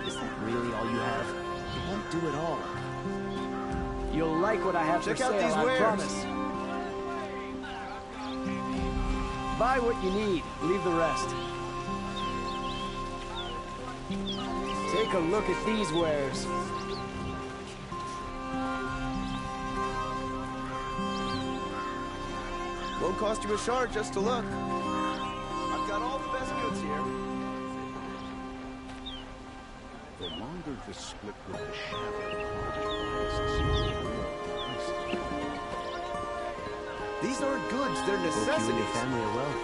Is that really all you have? You won't do it all. You'll like what I have Check for out sale, these I wares. promise. Buy what you need, leave the rest. Take a look at these wares. Won't cost you a shard just to look. I've got all the best goods here. The longer the split with the shadow, the These aren't goods, they're Hope you and necessities. your family are well.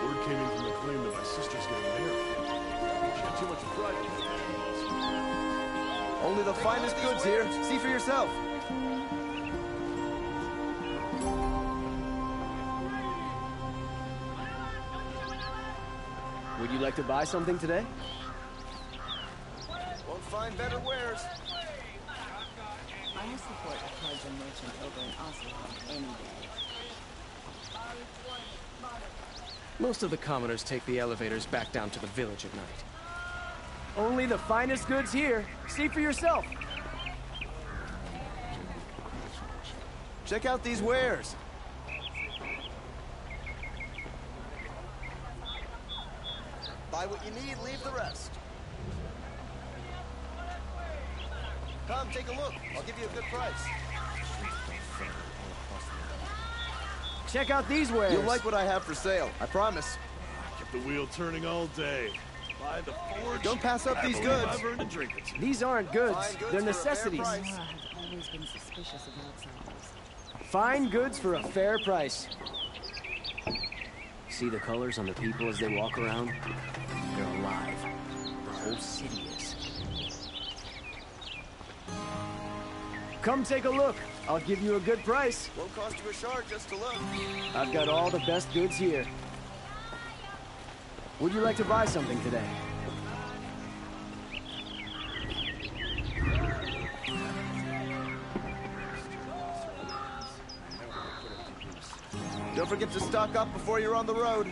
Word came in from the claim that my sister's getting married. She had too much pride. Only the finest goods here. See for yourself. Would you like to buy something today? Won't find better wares. I will support a Cajun merchant over in Oslo any day. Most of the commoners take the elevators back down to the village at night. Only the finest goods here. See for yourself. Check out these wares. Buy what you need, leave the rest. Come, take a look. I'll give you a good price. Check out these wares. You'll like what I have for sale, I promise. Kept the wheel turning all day. By the forge. Don't pass up I these believe goods. I've earned a drink or two. These aren't goods. Fine goods They're for a fair necessities. price. Nora have always been suspicious of outsiders. Fine goods for a fair price. See the colors on the people as they walk around? They're alive. The whole city is. Come take a look. I'll give you a good price. Won't cost you a shard just to look. I've got all the best goods here. Would you like to buy something today? Don't forget to stock up before you're on the road.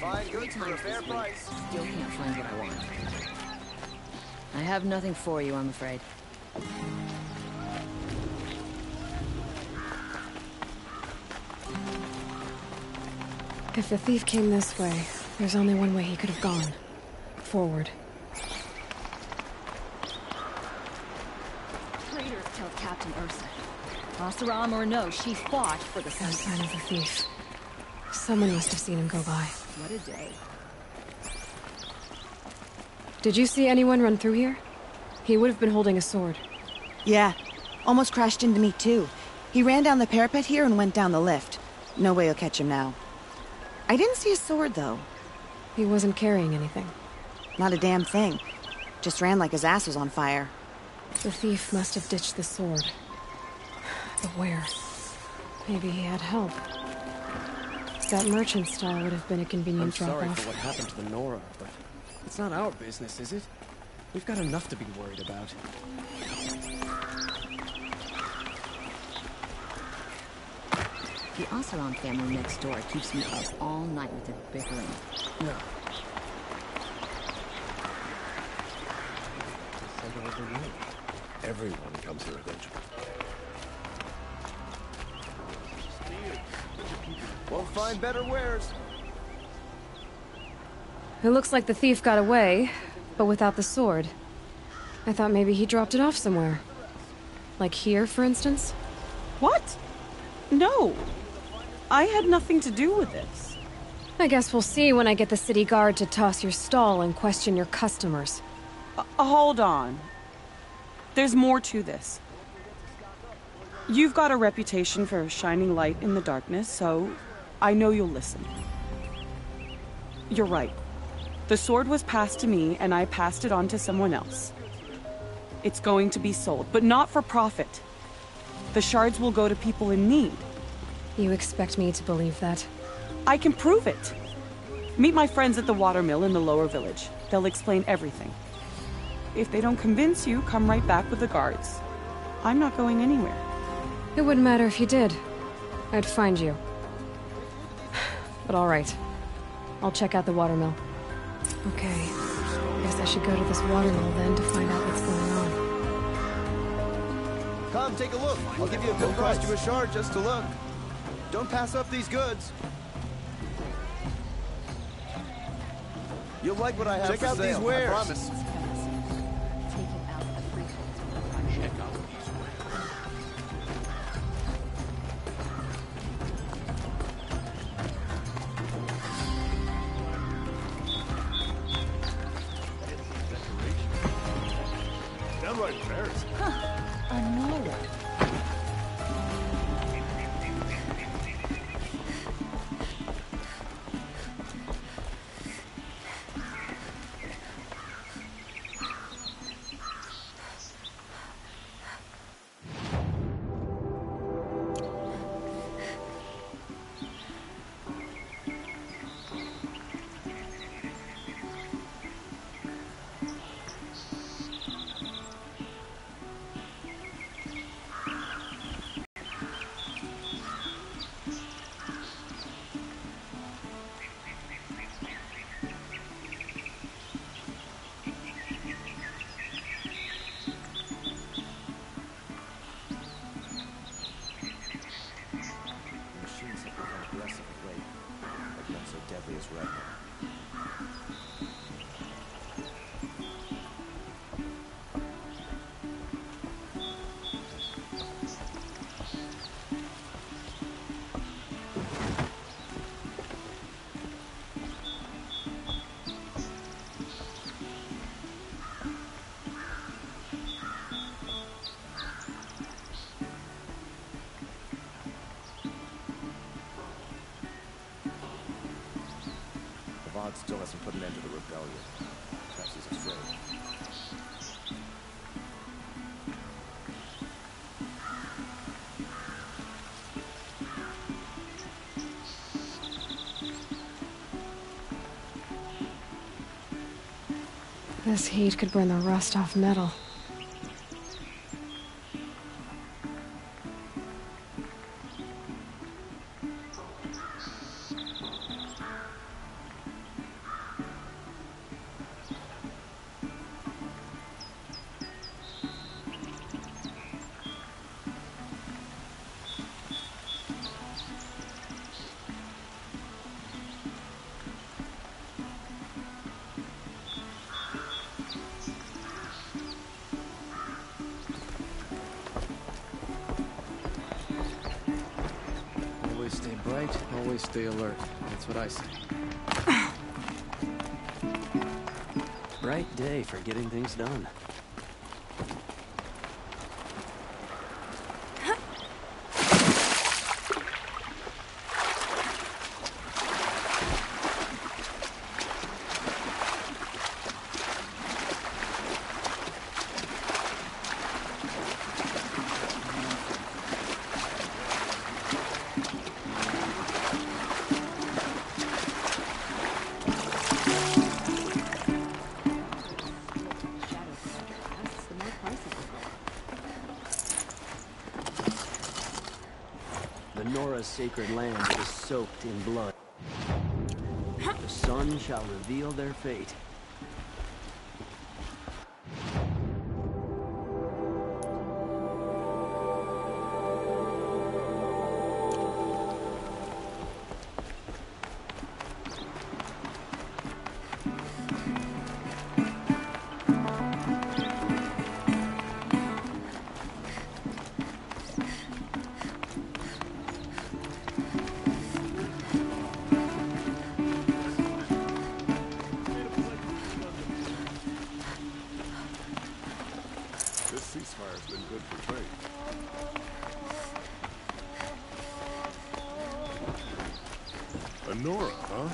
Fine goods for a fair price. Still can't find what I want. I have nothing for you, I'm afraid. If the thief came this way, there's only one way he could have gone. Forward. Traitors killed Captain Ursa. Oseram or no, she fought for the No sun. sign of the thief. Someone must have seen him go by. What a day. Did you see anyone run through here? He would have been holding a sword. Yeah, almost crashed into me too. He ran down the parapet here and went down the lift. No way you'll catch him now. I didn't see a sword though. He wasn't carrying anything. Not a damn thing. Just ran like his ass was on fire. The thief must have ditched the sword. But where? Maybe he had help. That merchant stall would have been a I'm convenient sorry drop-off. for what happened to the Nora, but it's not our business, is it? We've got enough to be worried about. The Oseram family next door keeps me up all night with their bickering. No. Everyone comes here eventually. Won't find better wares. It looks like the thief got away, but without the sword. I thought maybe he dropped it off somewhere. Like here, for instance? What? No. I had nothing to do with this. I guess we'll see when I get the city guard to toss your stall and question your customers. Hold on. There's more to this. You've got a reputation for shining light in the darkness, so I know you'll listen. You're right. The sword was passed to me, and I passed it on to someone else. It's going to be sold, but not for profit. The shards will go to people in need. You expect me to believe that? I can prove it. Meet my friends at the watermill in the lower village. They'll explain everything. If they don't convince you, come right back with the guards. I'm not going anywhere. It wouldn't matter if you did. I'd find you. But all right. I'll check out the watermill. Okay. Guess I should go to this watermill then to find out what's going on. Come, take a look. I'll give you a good price to a shard just to look. Don't pass up these goods. You'll like what I have Check for out sale, these wares. I promise. Downright embarrassing. Honora. Machines have become aggressive of late, but not so deadly as Red. Vaughn still hasn't put an end to the rebellion. Perhaps he's afraid. This heat could burn the rust off metal. Always stay bright, always stay alert. That's what I say. Bright day for getting things done. The Nora's sacred land is soaked in blood. The sun shall reveal their fate. ceasefire's been good for trade. Honora, huh?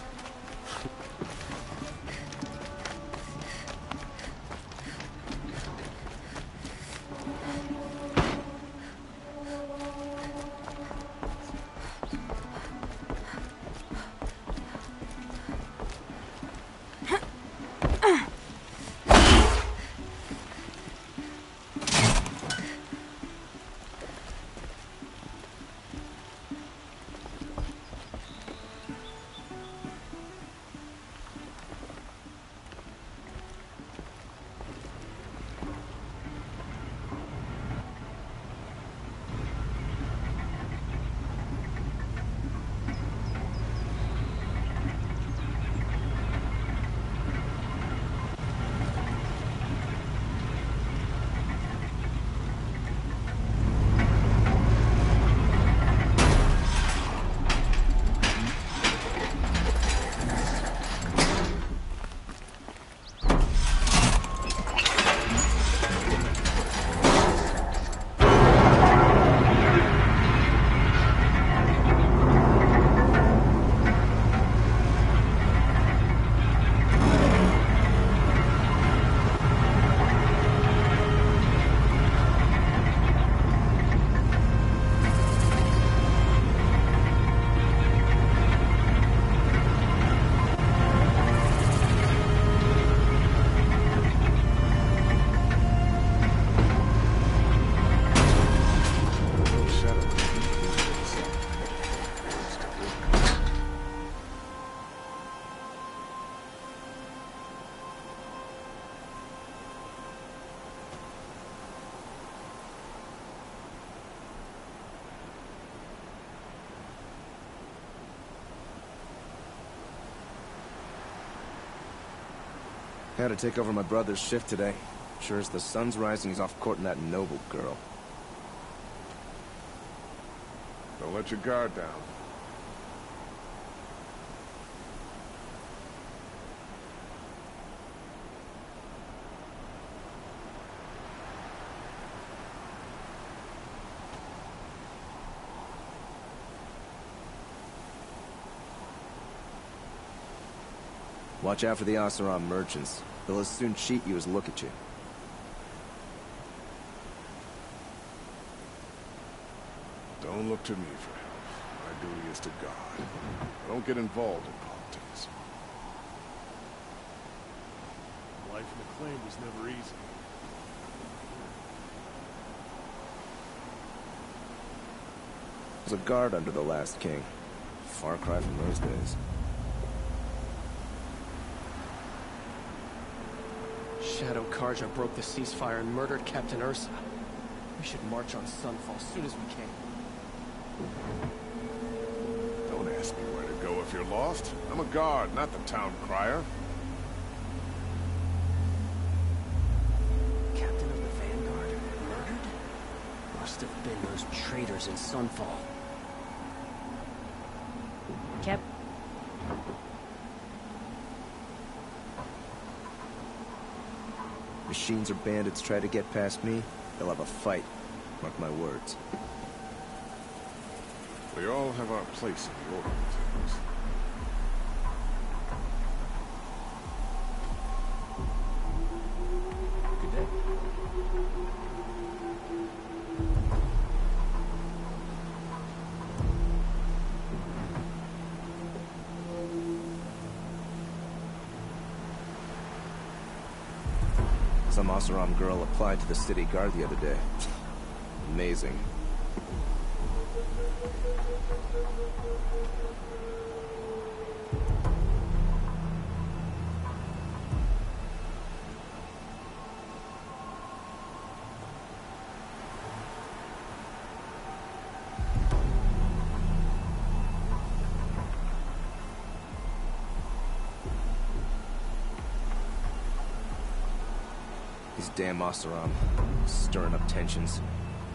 Had to take over my brother's shift today. Sure as the sun's rising, he's off courting that noble girl. Don't let your guard down. Watch out for the Oseram merchants. They'll as soon cheat you as look at you. Don't look to me for help. My duty is to God. Don't get involved in politics. Life in the claim was never easy. I was a guard under the last king. Far cry from those days. Shadow Karja broke the ceasefire and murdered Captain Ursa. We should march on Sunfall as soon as we can. Don't ask me where to go if you're lost. I'm a guard, not the town crier. Captain of the Vanguard murdered? Must have been those traitors in Sunfall. Cap... Machines or bandits try to get past me, they'll have a fight. Mark my words. We all have our place in the order of things. Good day. Some Oseram girl applied to the city guard the other day. Amazing. These damn Oseram, stirring up tensions,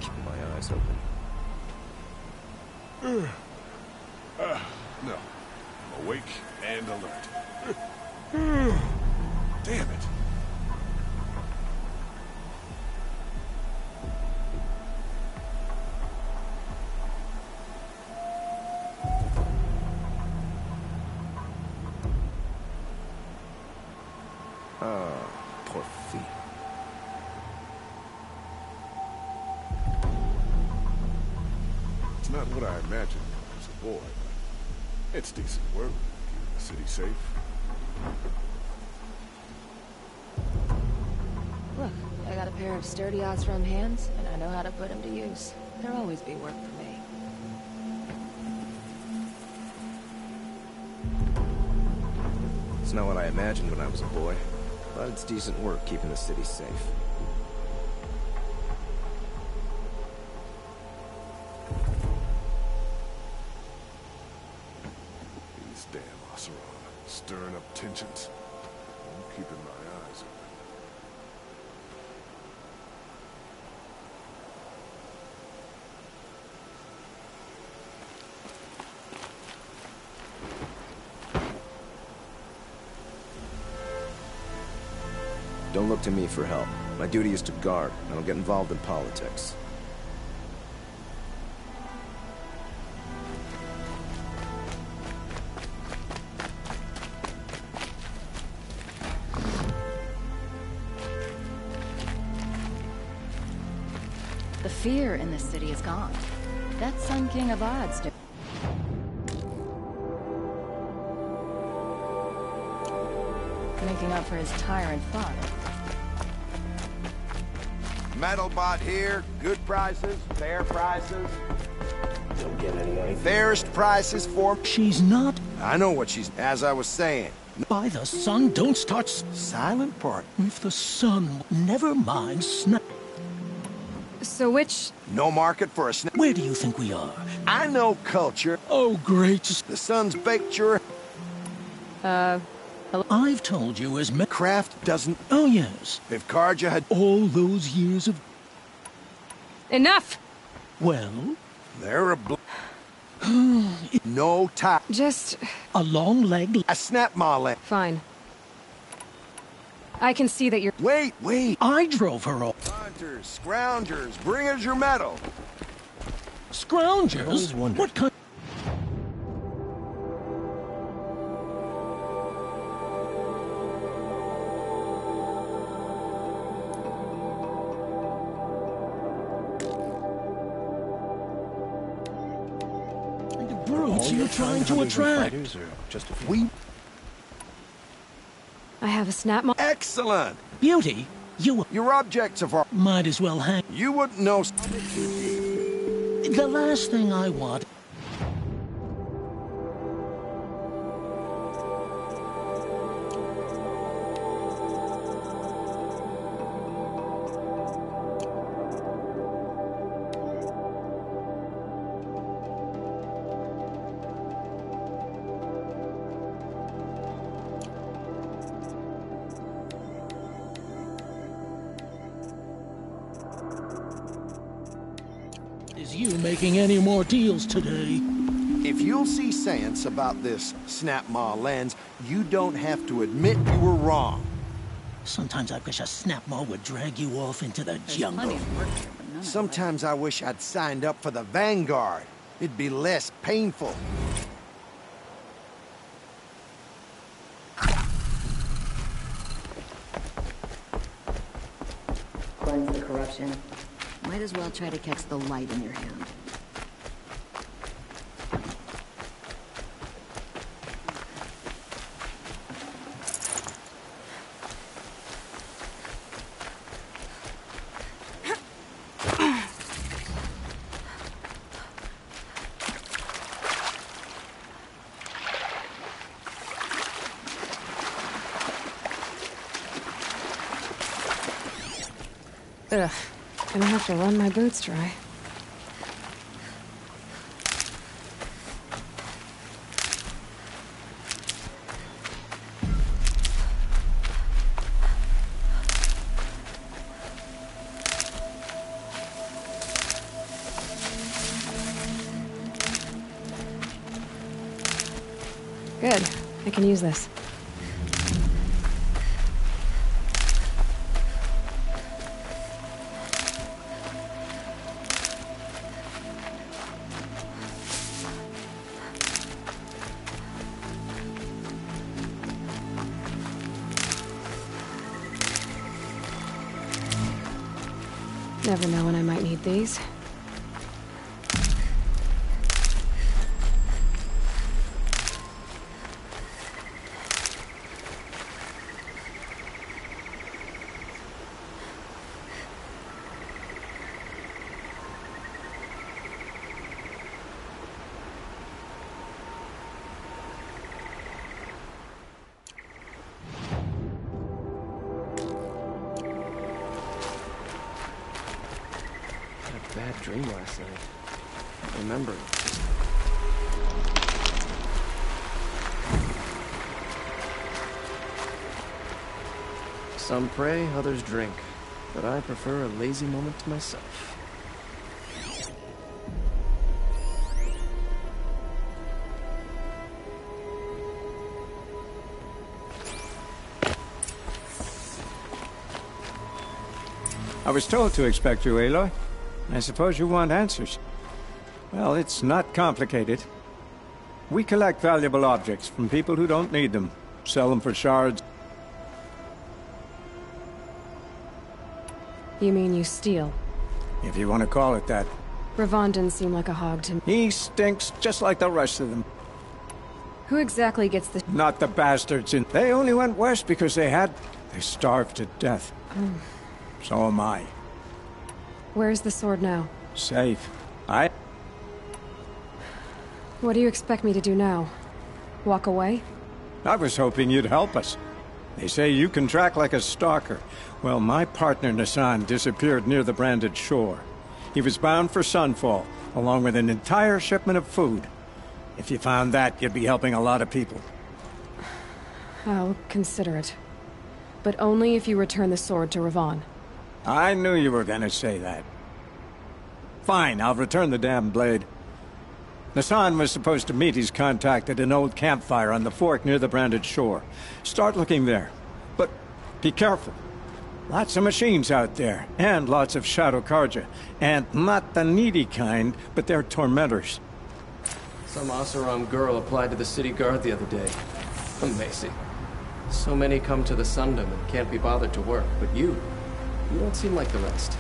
keeping my eyes open. No. I'm awake and alert. Damn it. not what I imagined when I was a boy, but it's decent work, keeping the city safe. Look, I got a pair of sturdy Osram hands, and I know how to put them to use. There'll always be work for me. It's not what I imagined when I was a boy, but it's decent work keeping the city safe. These damn Oseram, stirring up tensions. I'm keeping my eyes open. Don't look to me for help. My duty is to guard. I don't get involved in politics. The fear in this city is gone. That Sun King of Odds did. Making up for his tyrant father. Metalbot here. Good prices, fair prices. Don't get any idea. Fairest prices for... She's not... I know what she's... As I was saying. By the sun, don't start... Silent part. If the sun... Never mind, snap... So which... No market for a snap... Where do you think we are? I know culture. Oh, great. The sun's baked your... Hello? I've told you as Craft doesn't... Oh, yes. If Karja had... All those years of... Enough! Well... They're a No time. Just... A long leg... A snap maw leg. Fine. I can see that you're... Wait. I drove her off. Hunters, scroungers, bring us your metal. Scroungers? What kind... brutes you're trying to attract? I have a snap maw... Excellent! Beauty, Your objects of art... might as well hang... You wouldn't know... The last thing I want... Is you making any more deals today? If you'll see sense about this snap maw lens, you don't have to admit you were wrong. Sometimes I wish a snap maw would drag you off into the jungle. Sometimes I wish I'd signed up for the Vanguard. It'd be less painful. Cleanse the corruption. Might as well try to catch the light in your hand. Ugh. Gonna have to run my boots dry. Good. I can use this. Never know when I might need these. had a bad dream last night. I remember it. Some pray, others drink. But I prefer a lazy moment to myself. I was told to expect you, Aloy. I suppose you want answers. Well, it's not complicated. We collect valuable objects from people who don't need them. Sell them for shards. You mean you steal? If you want to call it that. Ravon didn't seem like a hog to me. He stinks just like the rest of them. Who exactly gets the... Not the bastards. They only went west because they starved to death. So am I. Where's the sword now? Safe. What do you expect me to do now? Walk away? I was hoping you'd help us. They say you can track like a stalker. Well, my partner Nassan disappeared near the branded shore. He was bound for Sunfall, along with an entire shipment of food. If you found that, you'd be helping a lot of people. I'll consider it. But only if you return the sword to Ravon. I knew you were gonna say that. Fine, I'll return the damn blade. Nassan was supposed to meet his contact at an old campfire on the fork near the branded shore. Start looking there. But be careful. Lots of machines out there, and lots of Shadow Karja. And not the needy kind, but they're tormentors. Some Oseram girl applied to the city guard the other day. Amazing. So many come to the Sundom and can't be bothered to work, but you don't seem like the rest.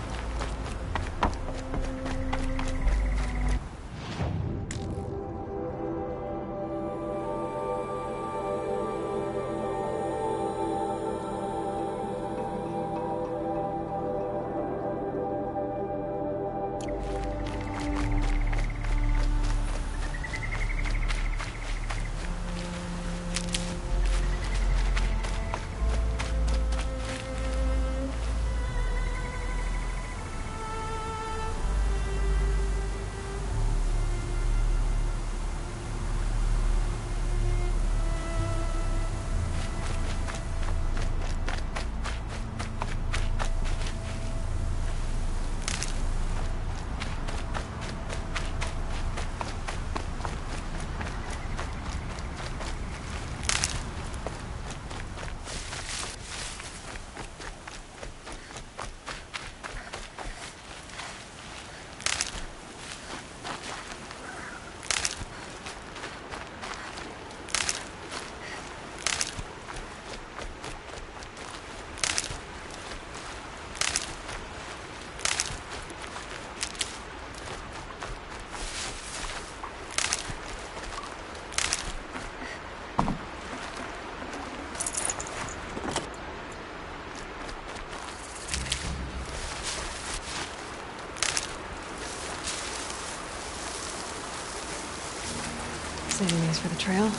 Saving these for the trail.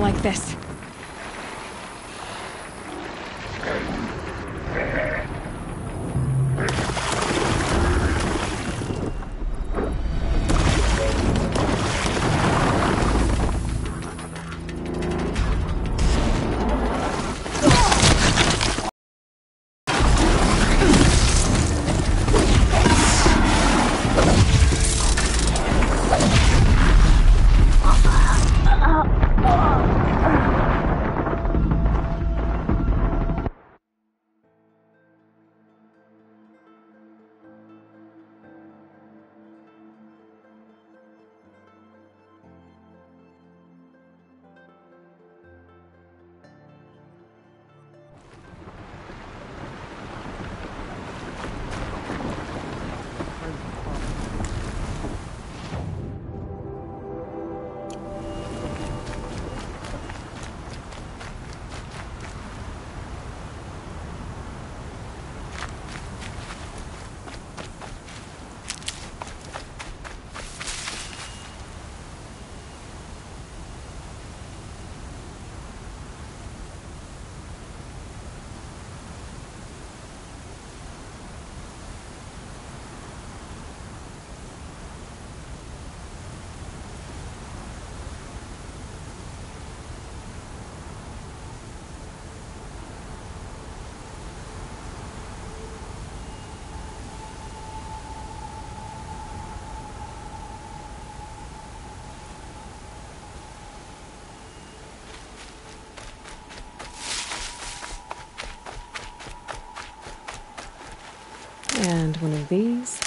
Like this. And one of these.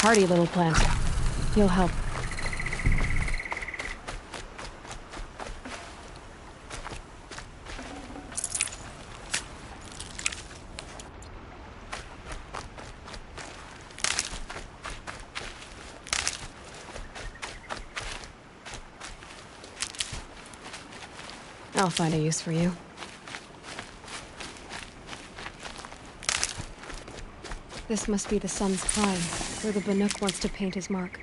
Hardy little plant. You'll help. I'll find a use for you. This must be the sun's prime, where the Banuk wants to paint his mark.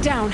Down.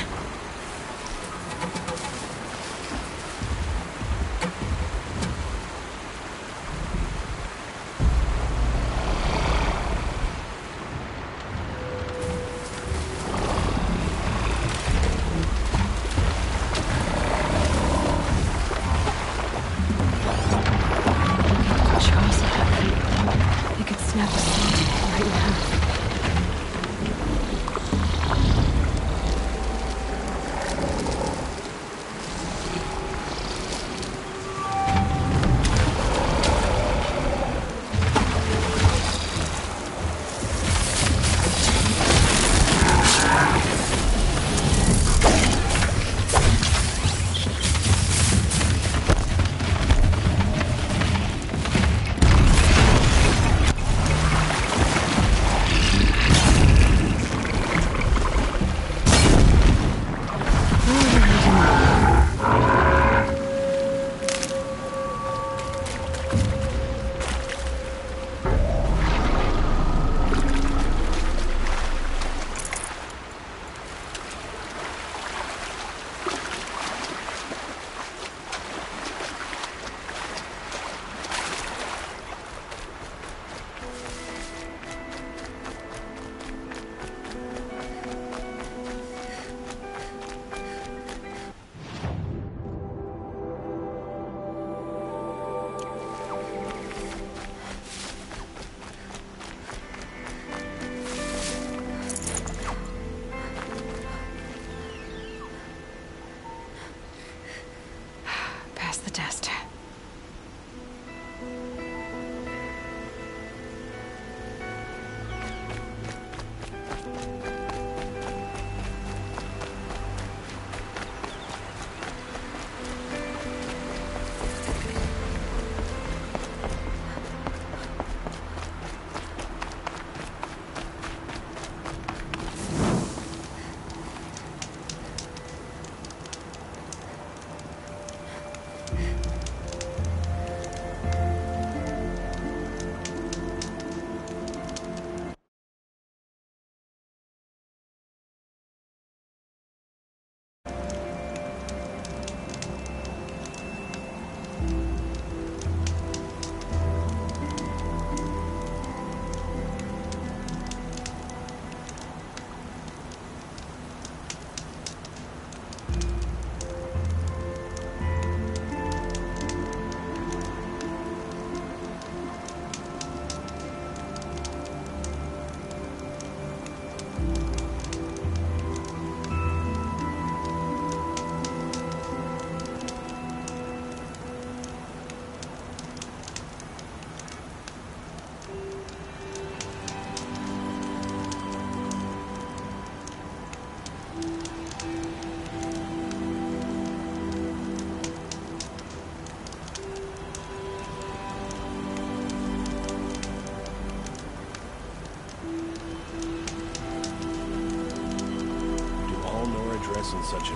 dress in such a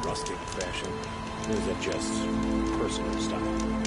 rustic fashion? Or is that just personal style?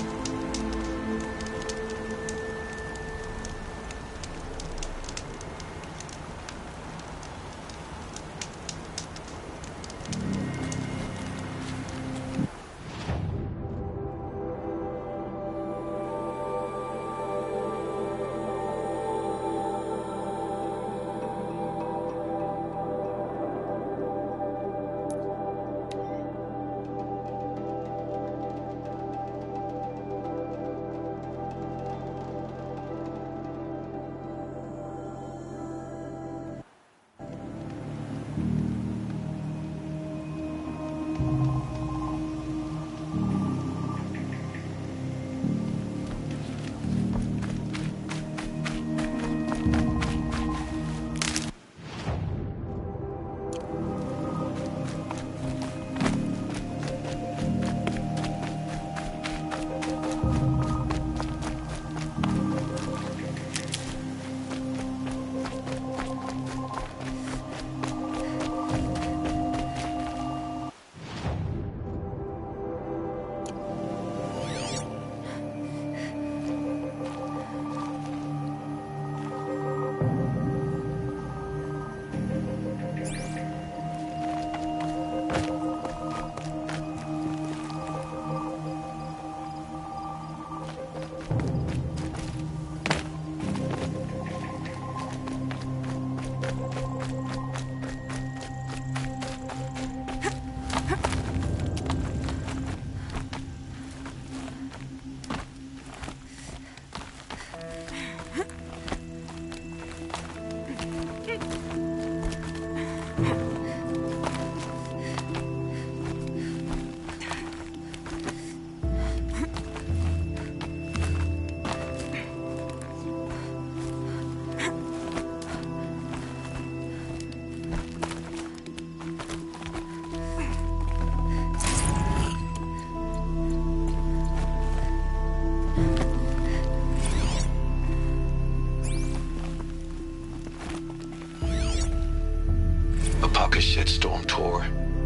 Shitstorm tour,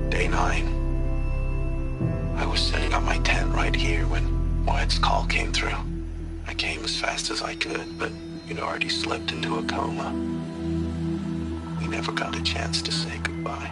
day 9. I was setting up my tent right here when Wyatt's call came through. I came as fast as I could, but you'd already slipped into a coma. We never got a chance to say goodbye.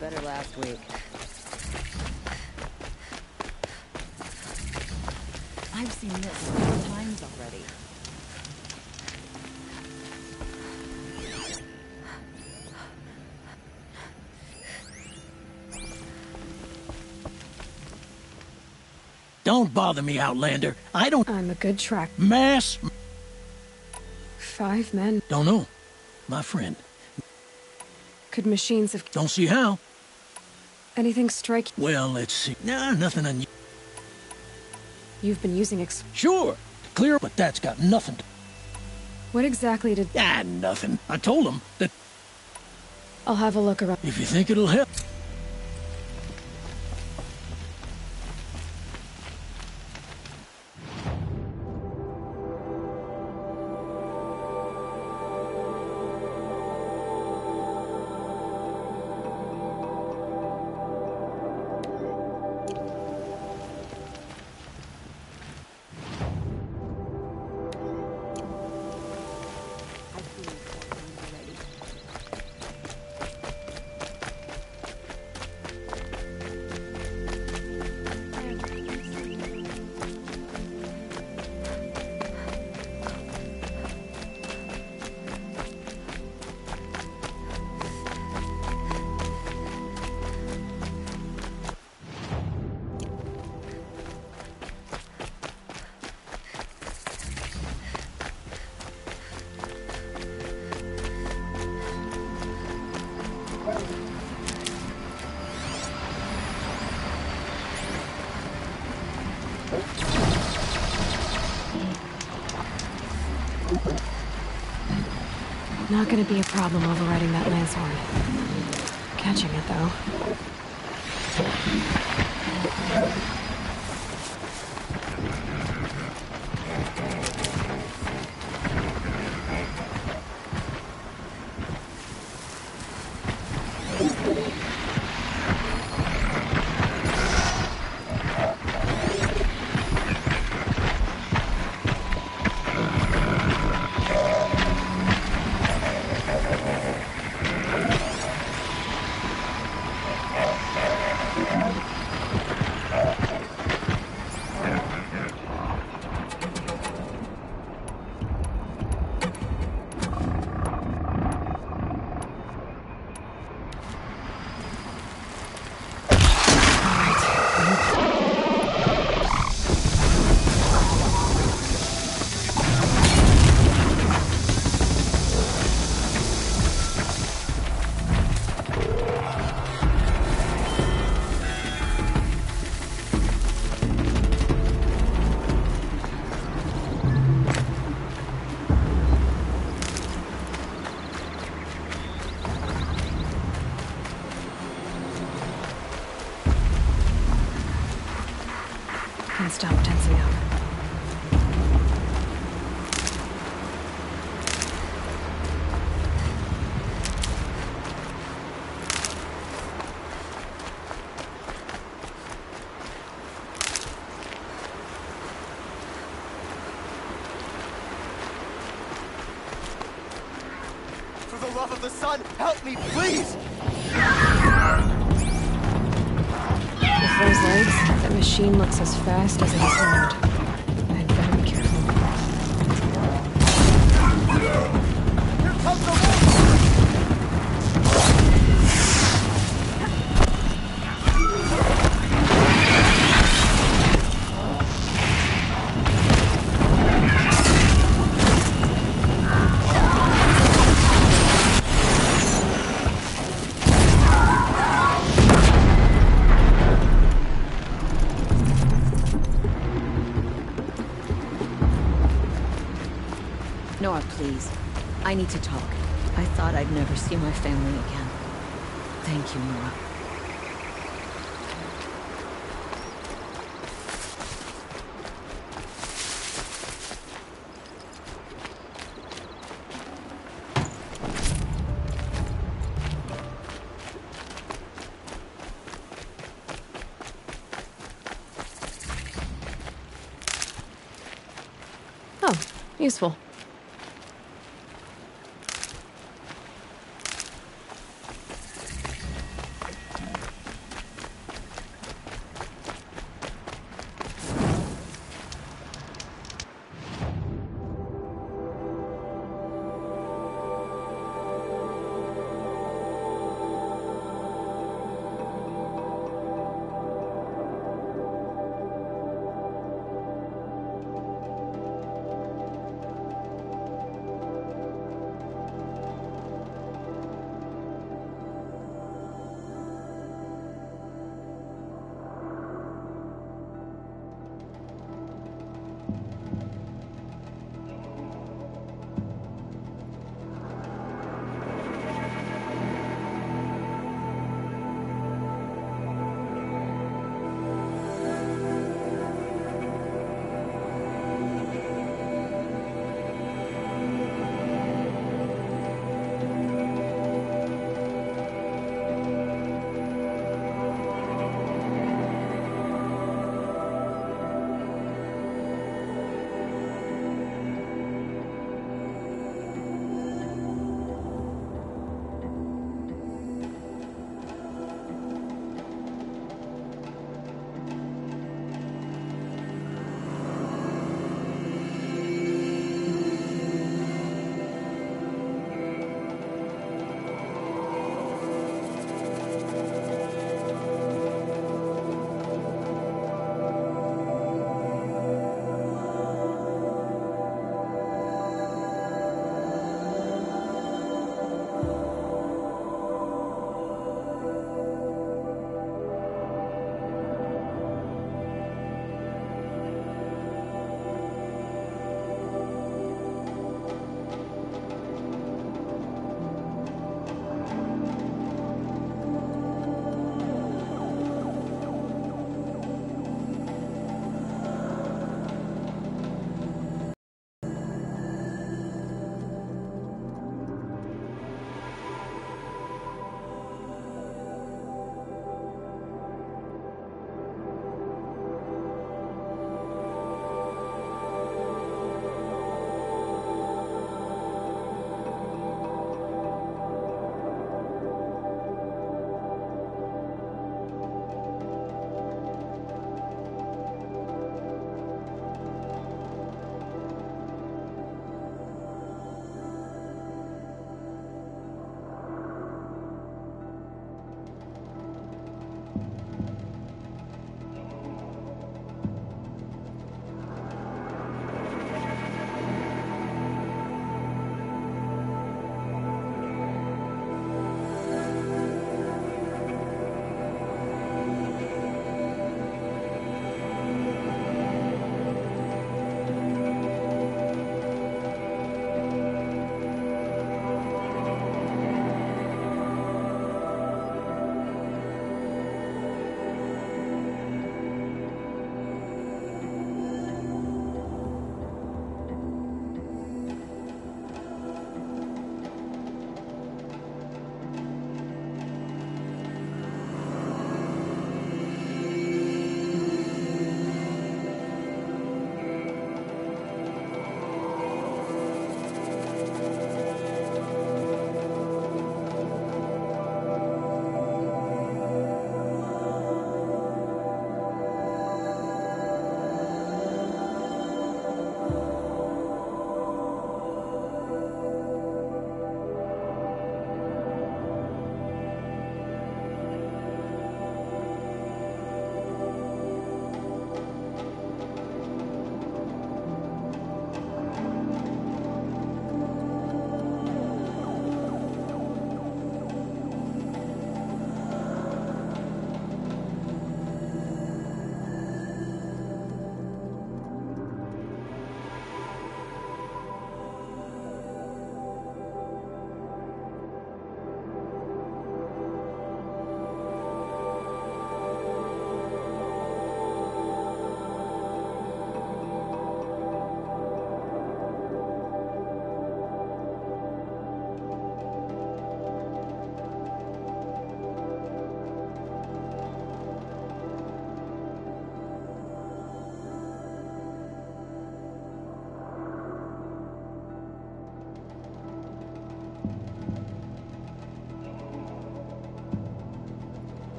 Better last week. I've seen this 4 times already. Don't bother me, Outlander. I don't... I'm a good track. Mass... 5 men. Don't know. My friend. Could machines have... Don't see how. Anything strike... Well, let's see. Nah, nothing unusual. You've been using Sure. Clear, but that's got nothing to... What exactly did... nothing. I told him that... I'll have a look around. If you think it'll help. Not gonna be a problem overriding that lance horn. Catching it, though. Can't stop tensing up. For the love of the sun, help me, please! With those legs, that machine looks as fast as it is loud. I'd better be careful. Here comes the Nora, please. I need to talk. I thought I'd never see my family again. Thank you, Nora. Oh, useful.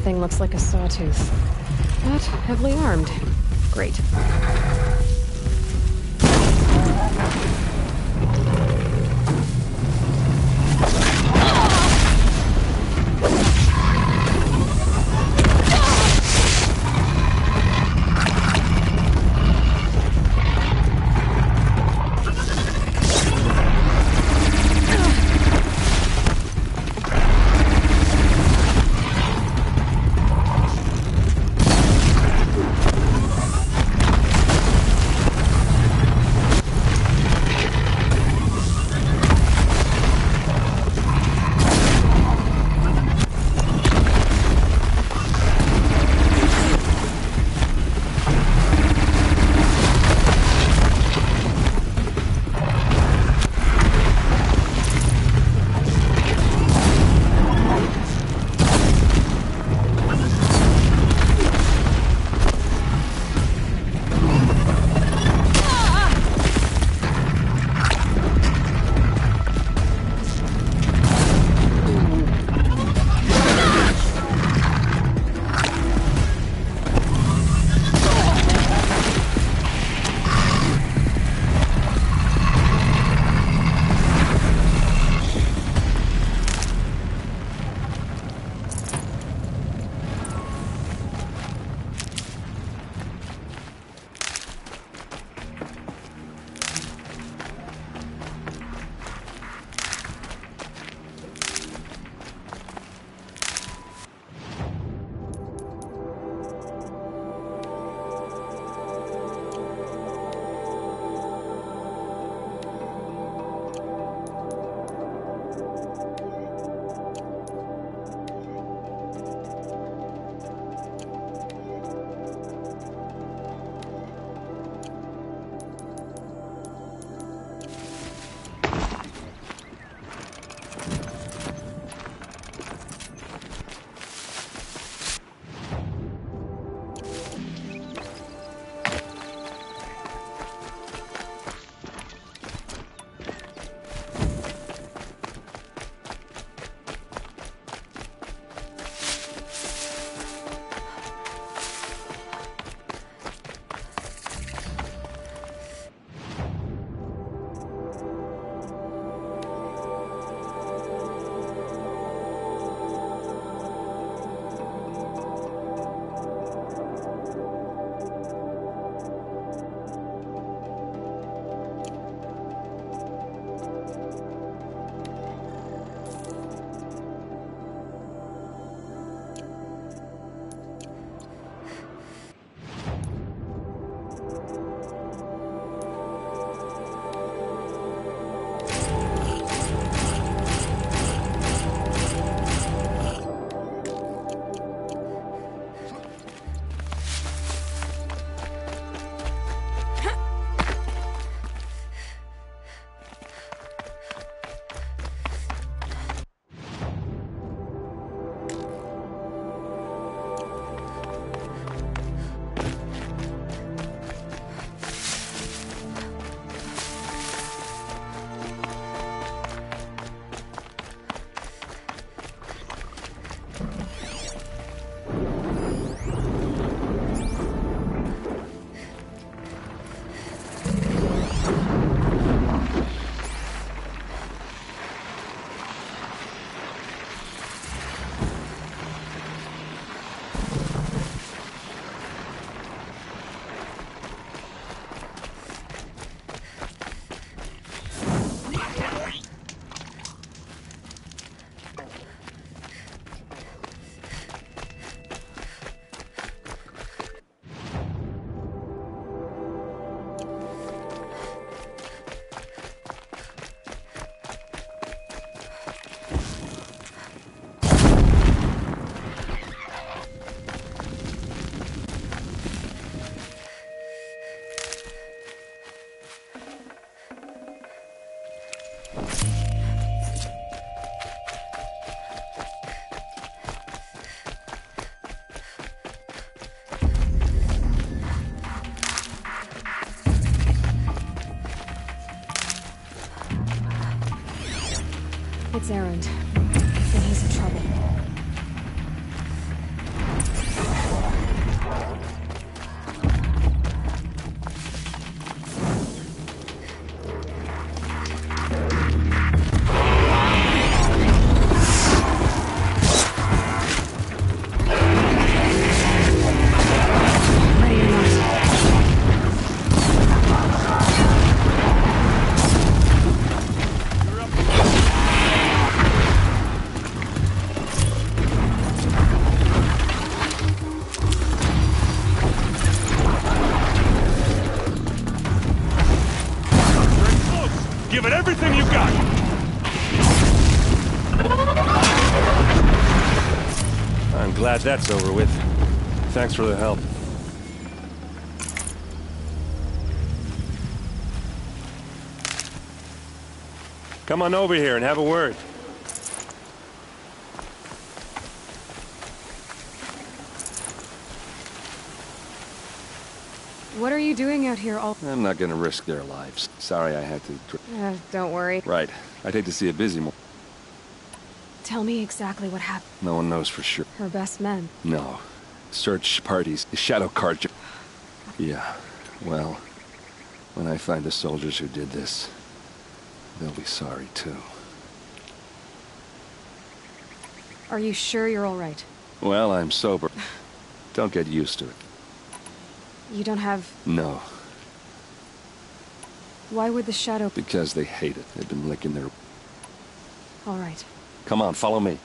thing looks like a sawtooth. But heavily armed. Great. It's Erend. And he's in trouble. glad that's over with. Thanks for the help. Come on over here and have a word. What are you doing out here all... I'm not gonna risk their lives. Sorry I had to... don't worry. Right. I'd hate to see a busy mo... Tell me exactly what happened. No one knows for sure. Her best men. No. Search parties. Shadow card... Yeah. Well, when I find the soldiers who did this, they'll be sorry too. Are you sure you're all right? Well, I'm sober. Don't get used to it. You don't have... No. Why would the Shadow... Because they hate it. They've been licking their... All right. Come on, follow me.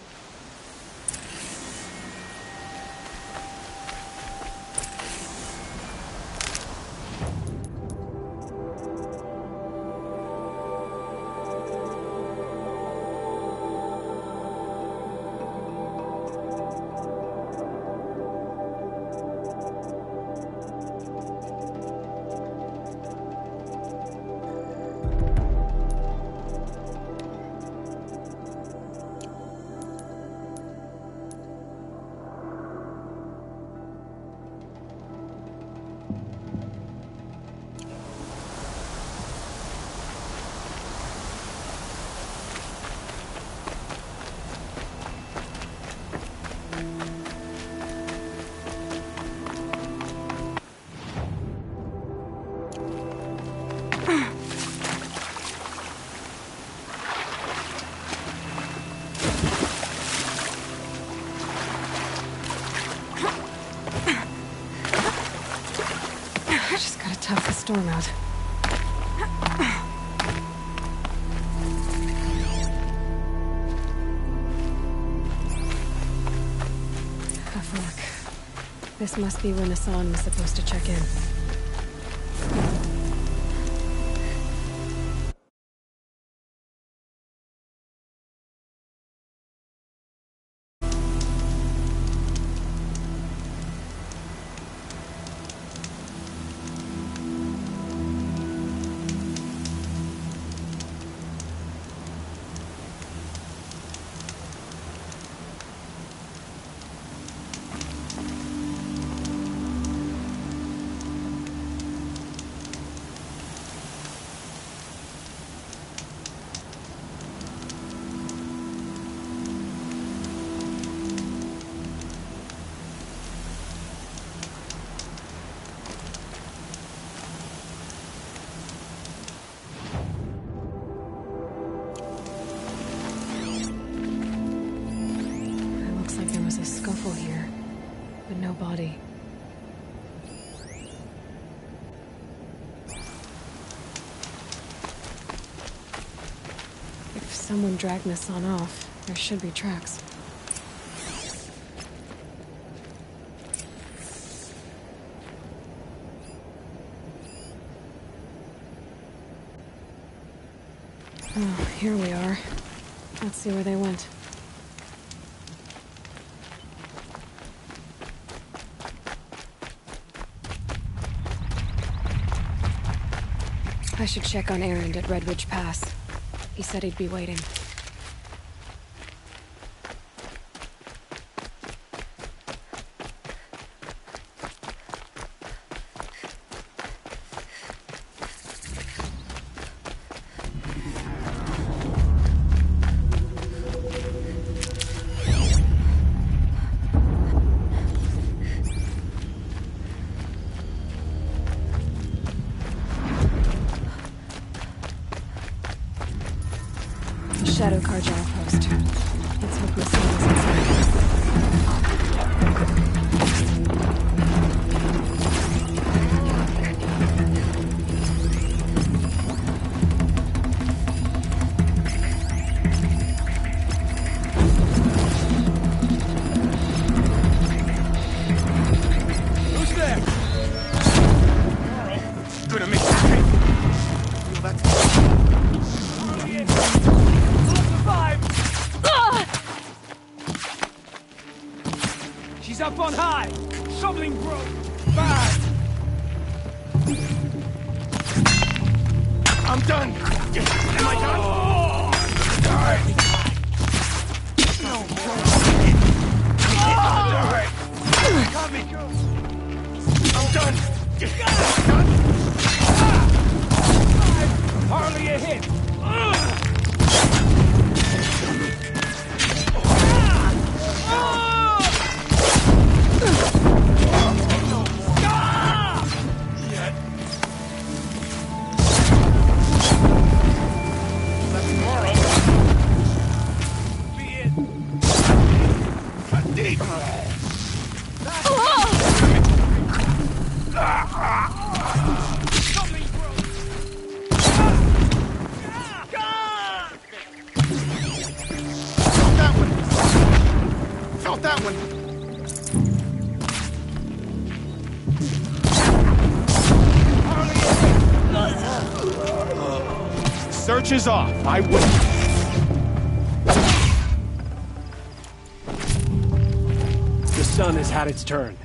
Tough the storm out. Tough luck. This must be where Nassan was supposed to check in. A scuffle here, but no body. If someone dragged Nassan off, there should be tracks. Oh, here we are. Let's see where they went. I should check on Errand at Red Ridge Pass. He said he'd be waiting. Shadow Carja outpost. Let's hope Nassan is inside. Who's there? Gonna make it. Feel that? Survive! done! Am I done? I'm done! Hardly a hit! Felt that one. Search is off. I win. The sun has had its turn.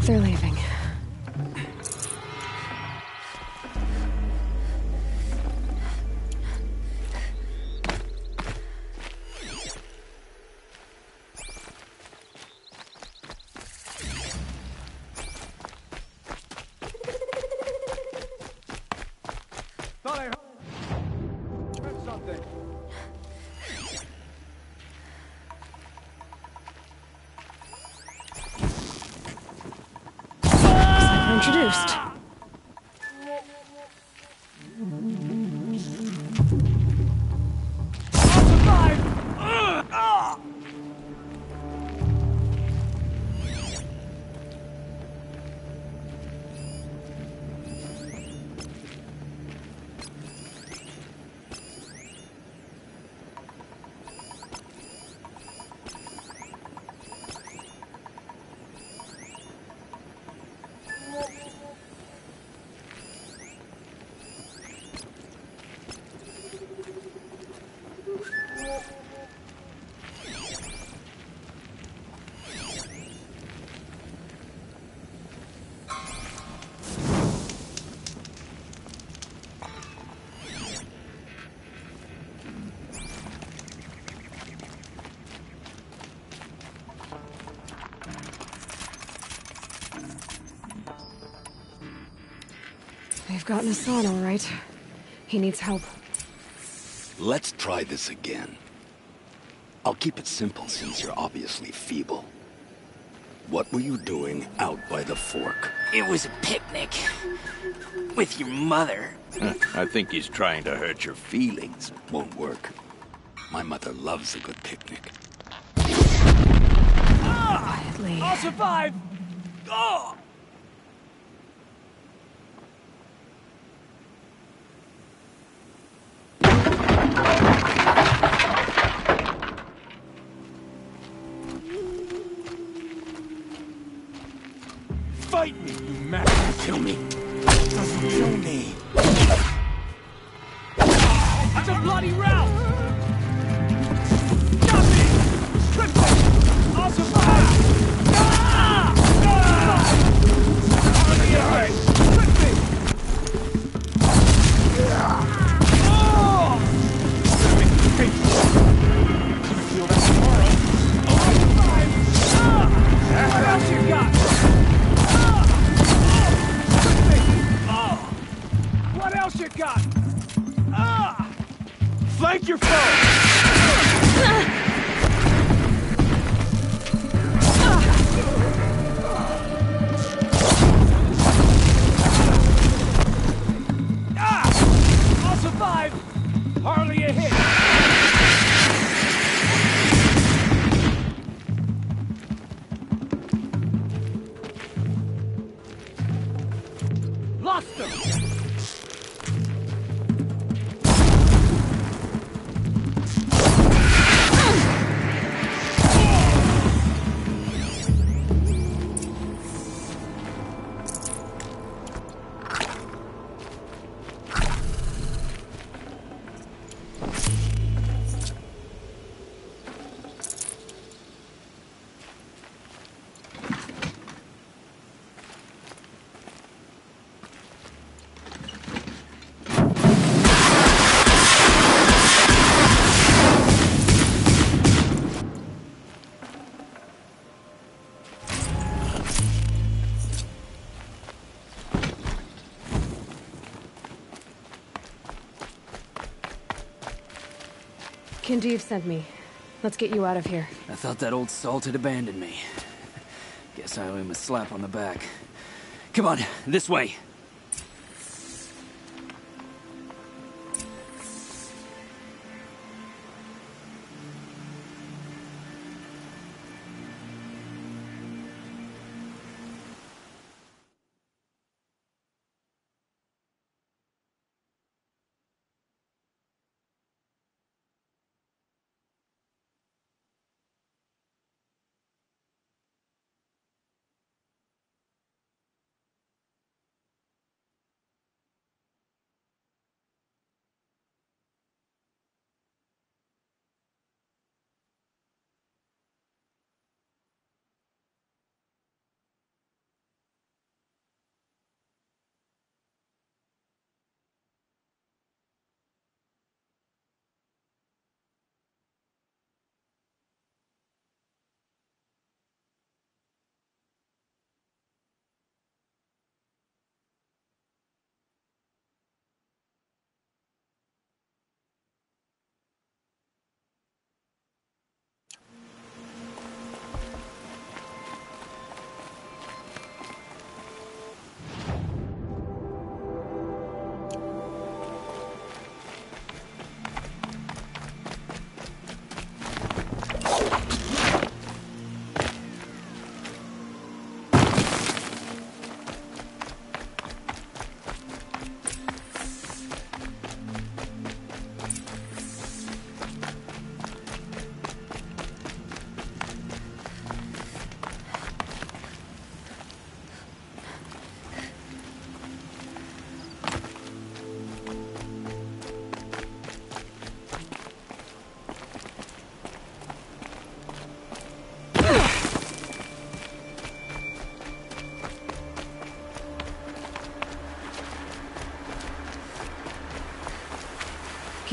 They're leaving. Thought I heard something. Introduced. They've gotten Hassan, all right. He needs help. Let's try this again. I'll keep it simple since you're obviously feeble. What were you doing out by the fork? It was a picnic. With your mother. I think he's trying to hurt your feelings. Won't work. My mother loves a good picnic. Quietly. I'll survive! Oh! Fight me, you master! Kill me. Doesn't kill me. It's a bloody rout! Stop me! Trip me! I'll survive! Ah! Ah! Trip me! Oh! Hey! Gonna feel that tomorrow. Oh, I'll survive! Ah! What else you got? What else you got? Ah! Flank your foe! Ah! I'll survive! Hardly a hit! Lost them! Kindev sent me. Let's get you out of here. I thought that old salt had abandoned me. Guess I owe him a slap on the back. Come on, this way.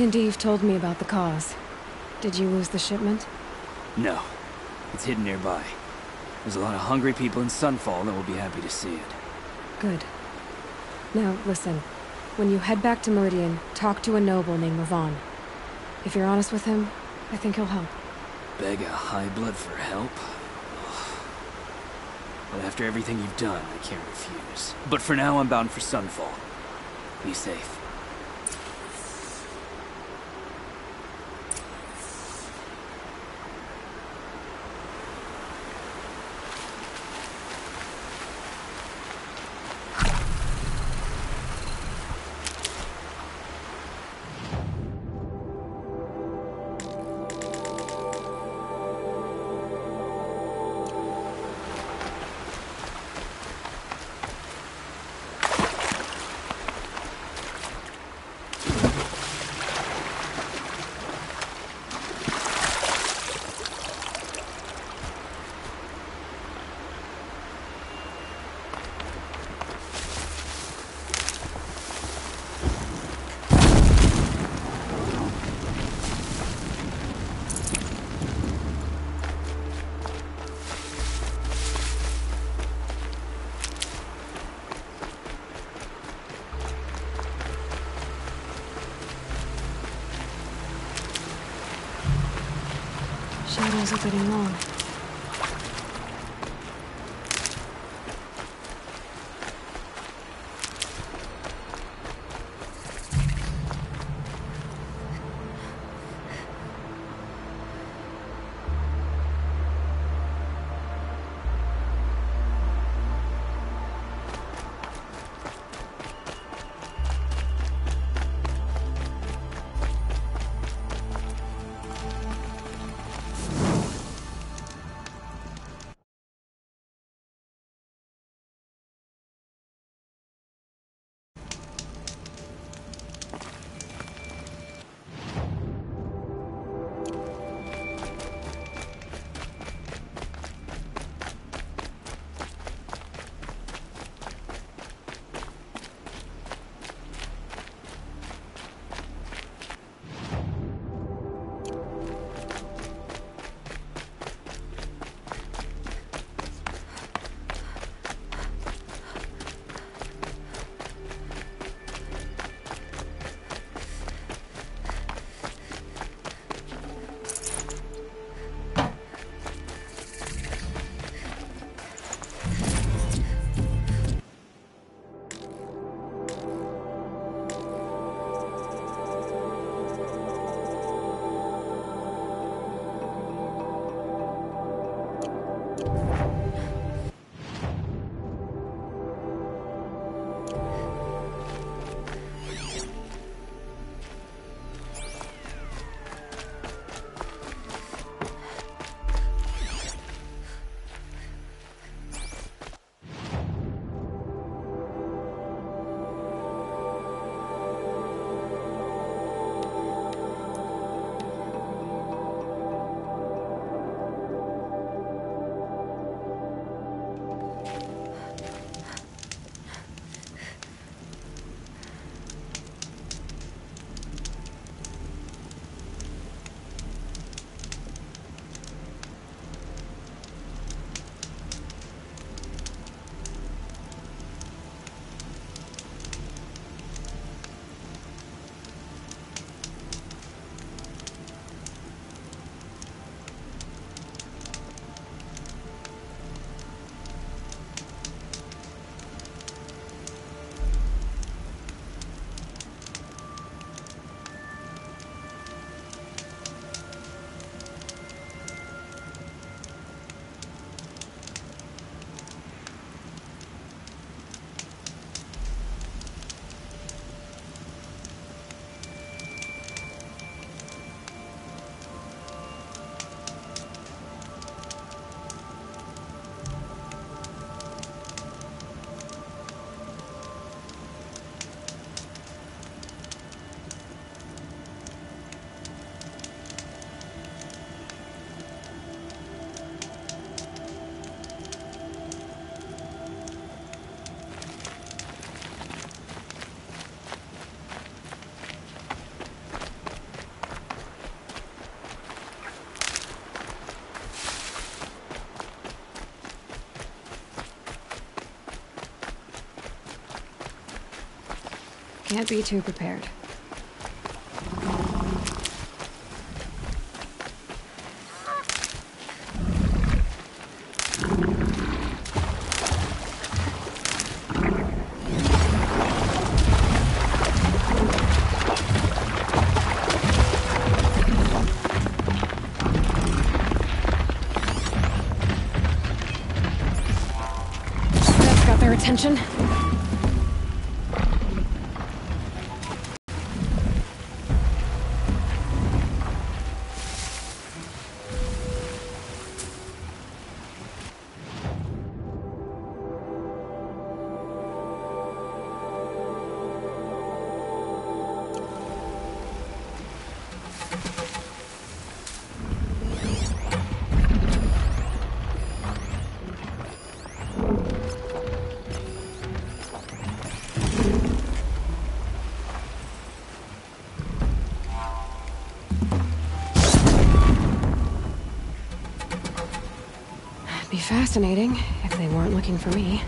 Kindev told me about the cause. Did you lose the shipment? No. It's hidden nearby. There's a lot of hungry people in Sunfall that will be happy to see it. Good. Now, listen. When you head back to Meridian, talk to a noble named Ravon. If you're honest with him, I think he'll help. Beg a high blood for help? But after everything you've done, I can't refuse. But for now, I'm bound for Sunfall. Be safe. Shadows are getting long. Can't be too prepared. That's got their attention. Be fascinating if they weren't looking for me.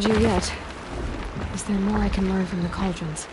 satisfied you yet. Is there more I can learn from the cauldrons?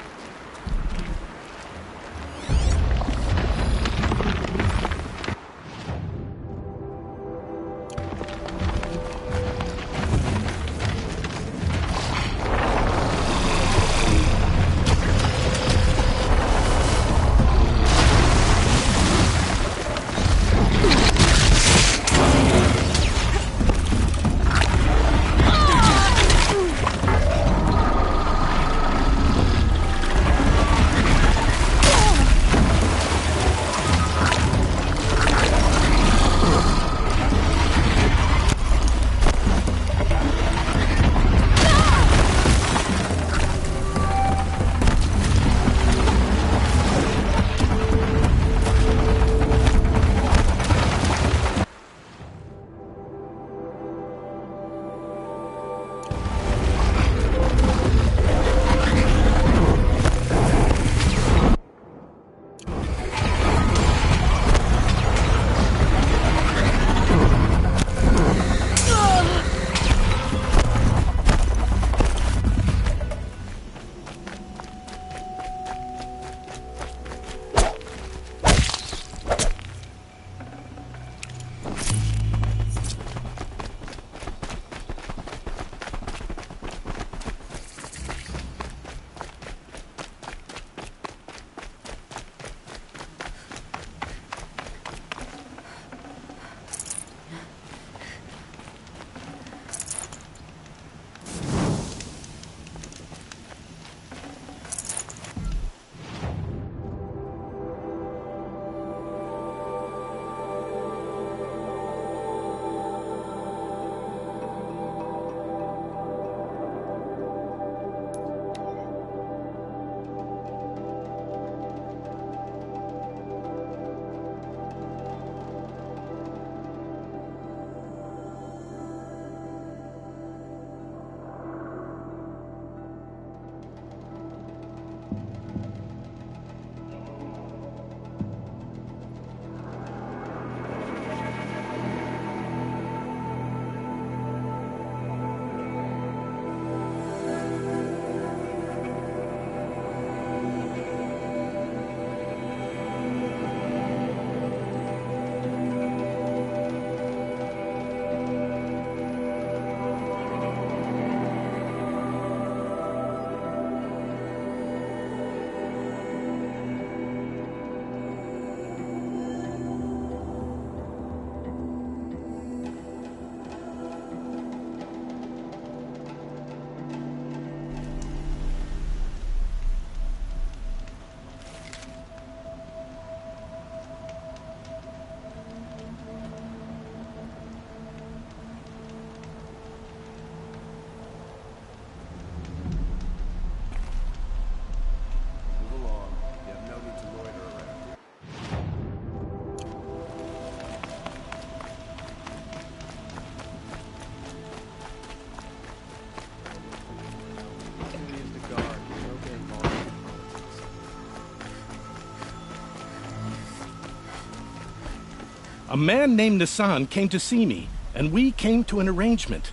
A man named Nassan came to see me, and we came to an arrangement.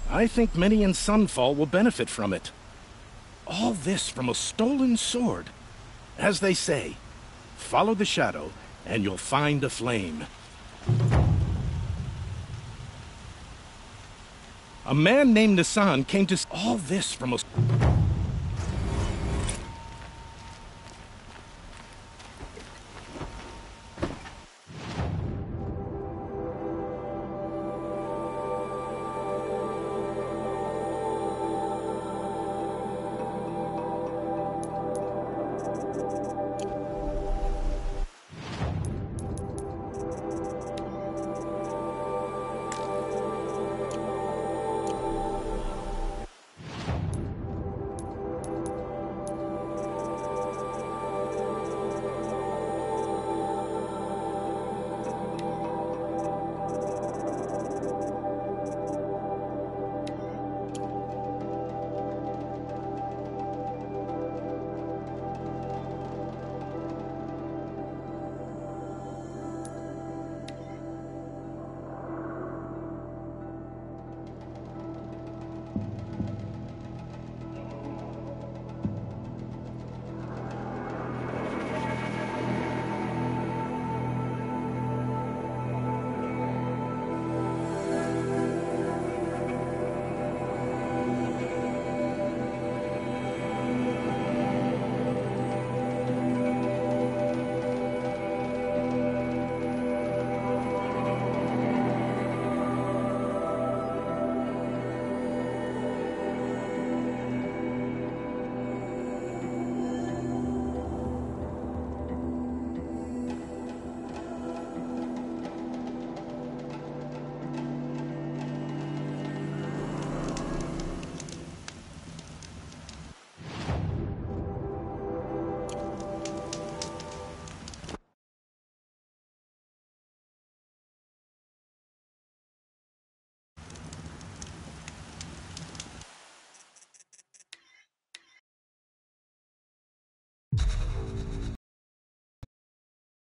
I think many in Sunfall will benefit from it. All this from a stolen sword. As they say, follow the shadow, and you'll find a flame. A man named Nassan came to all this from a...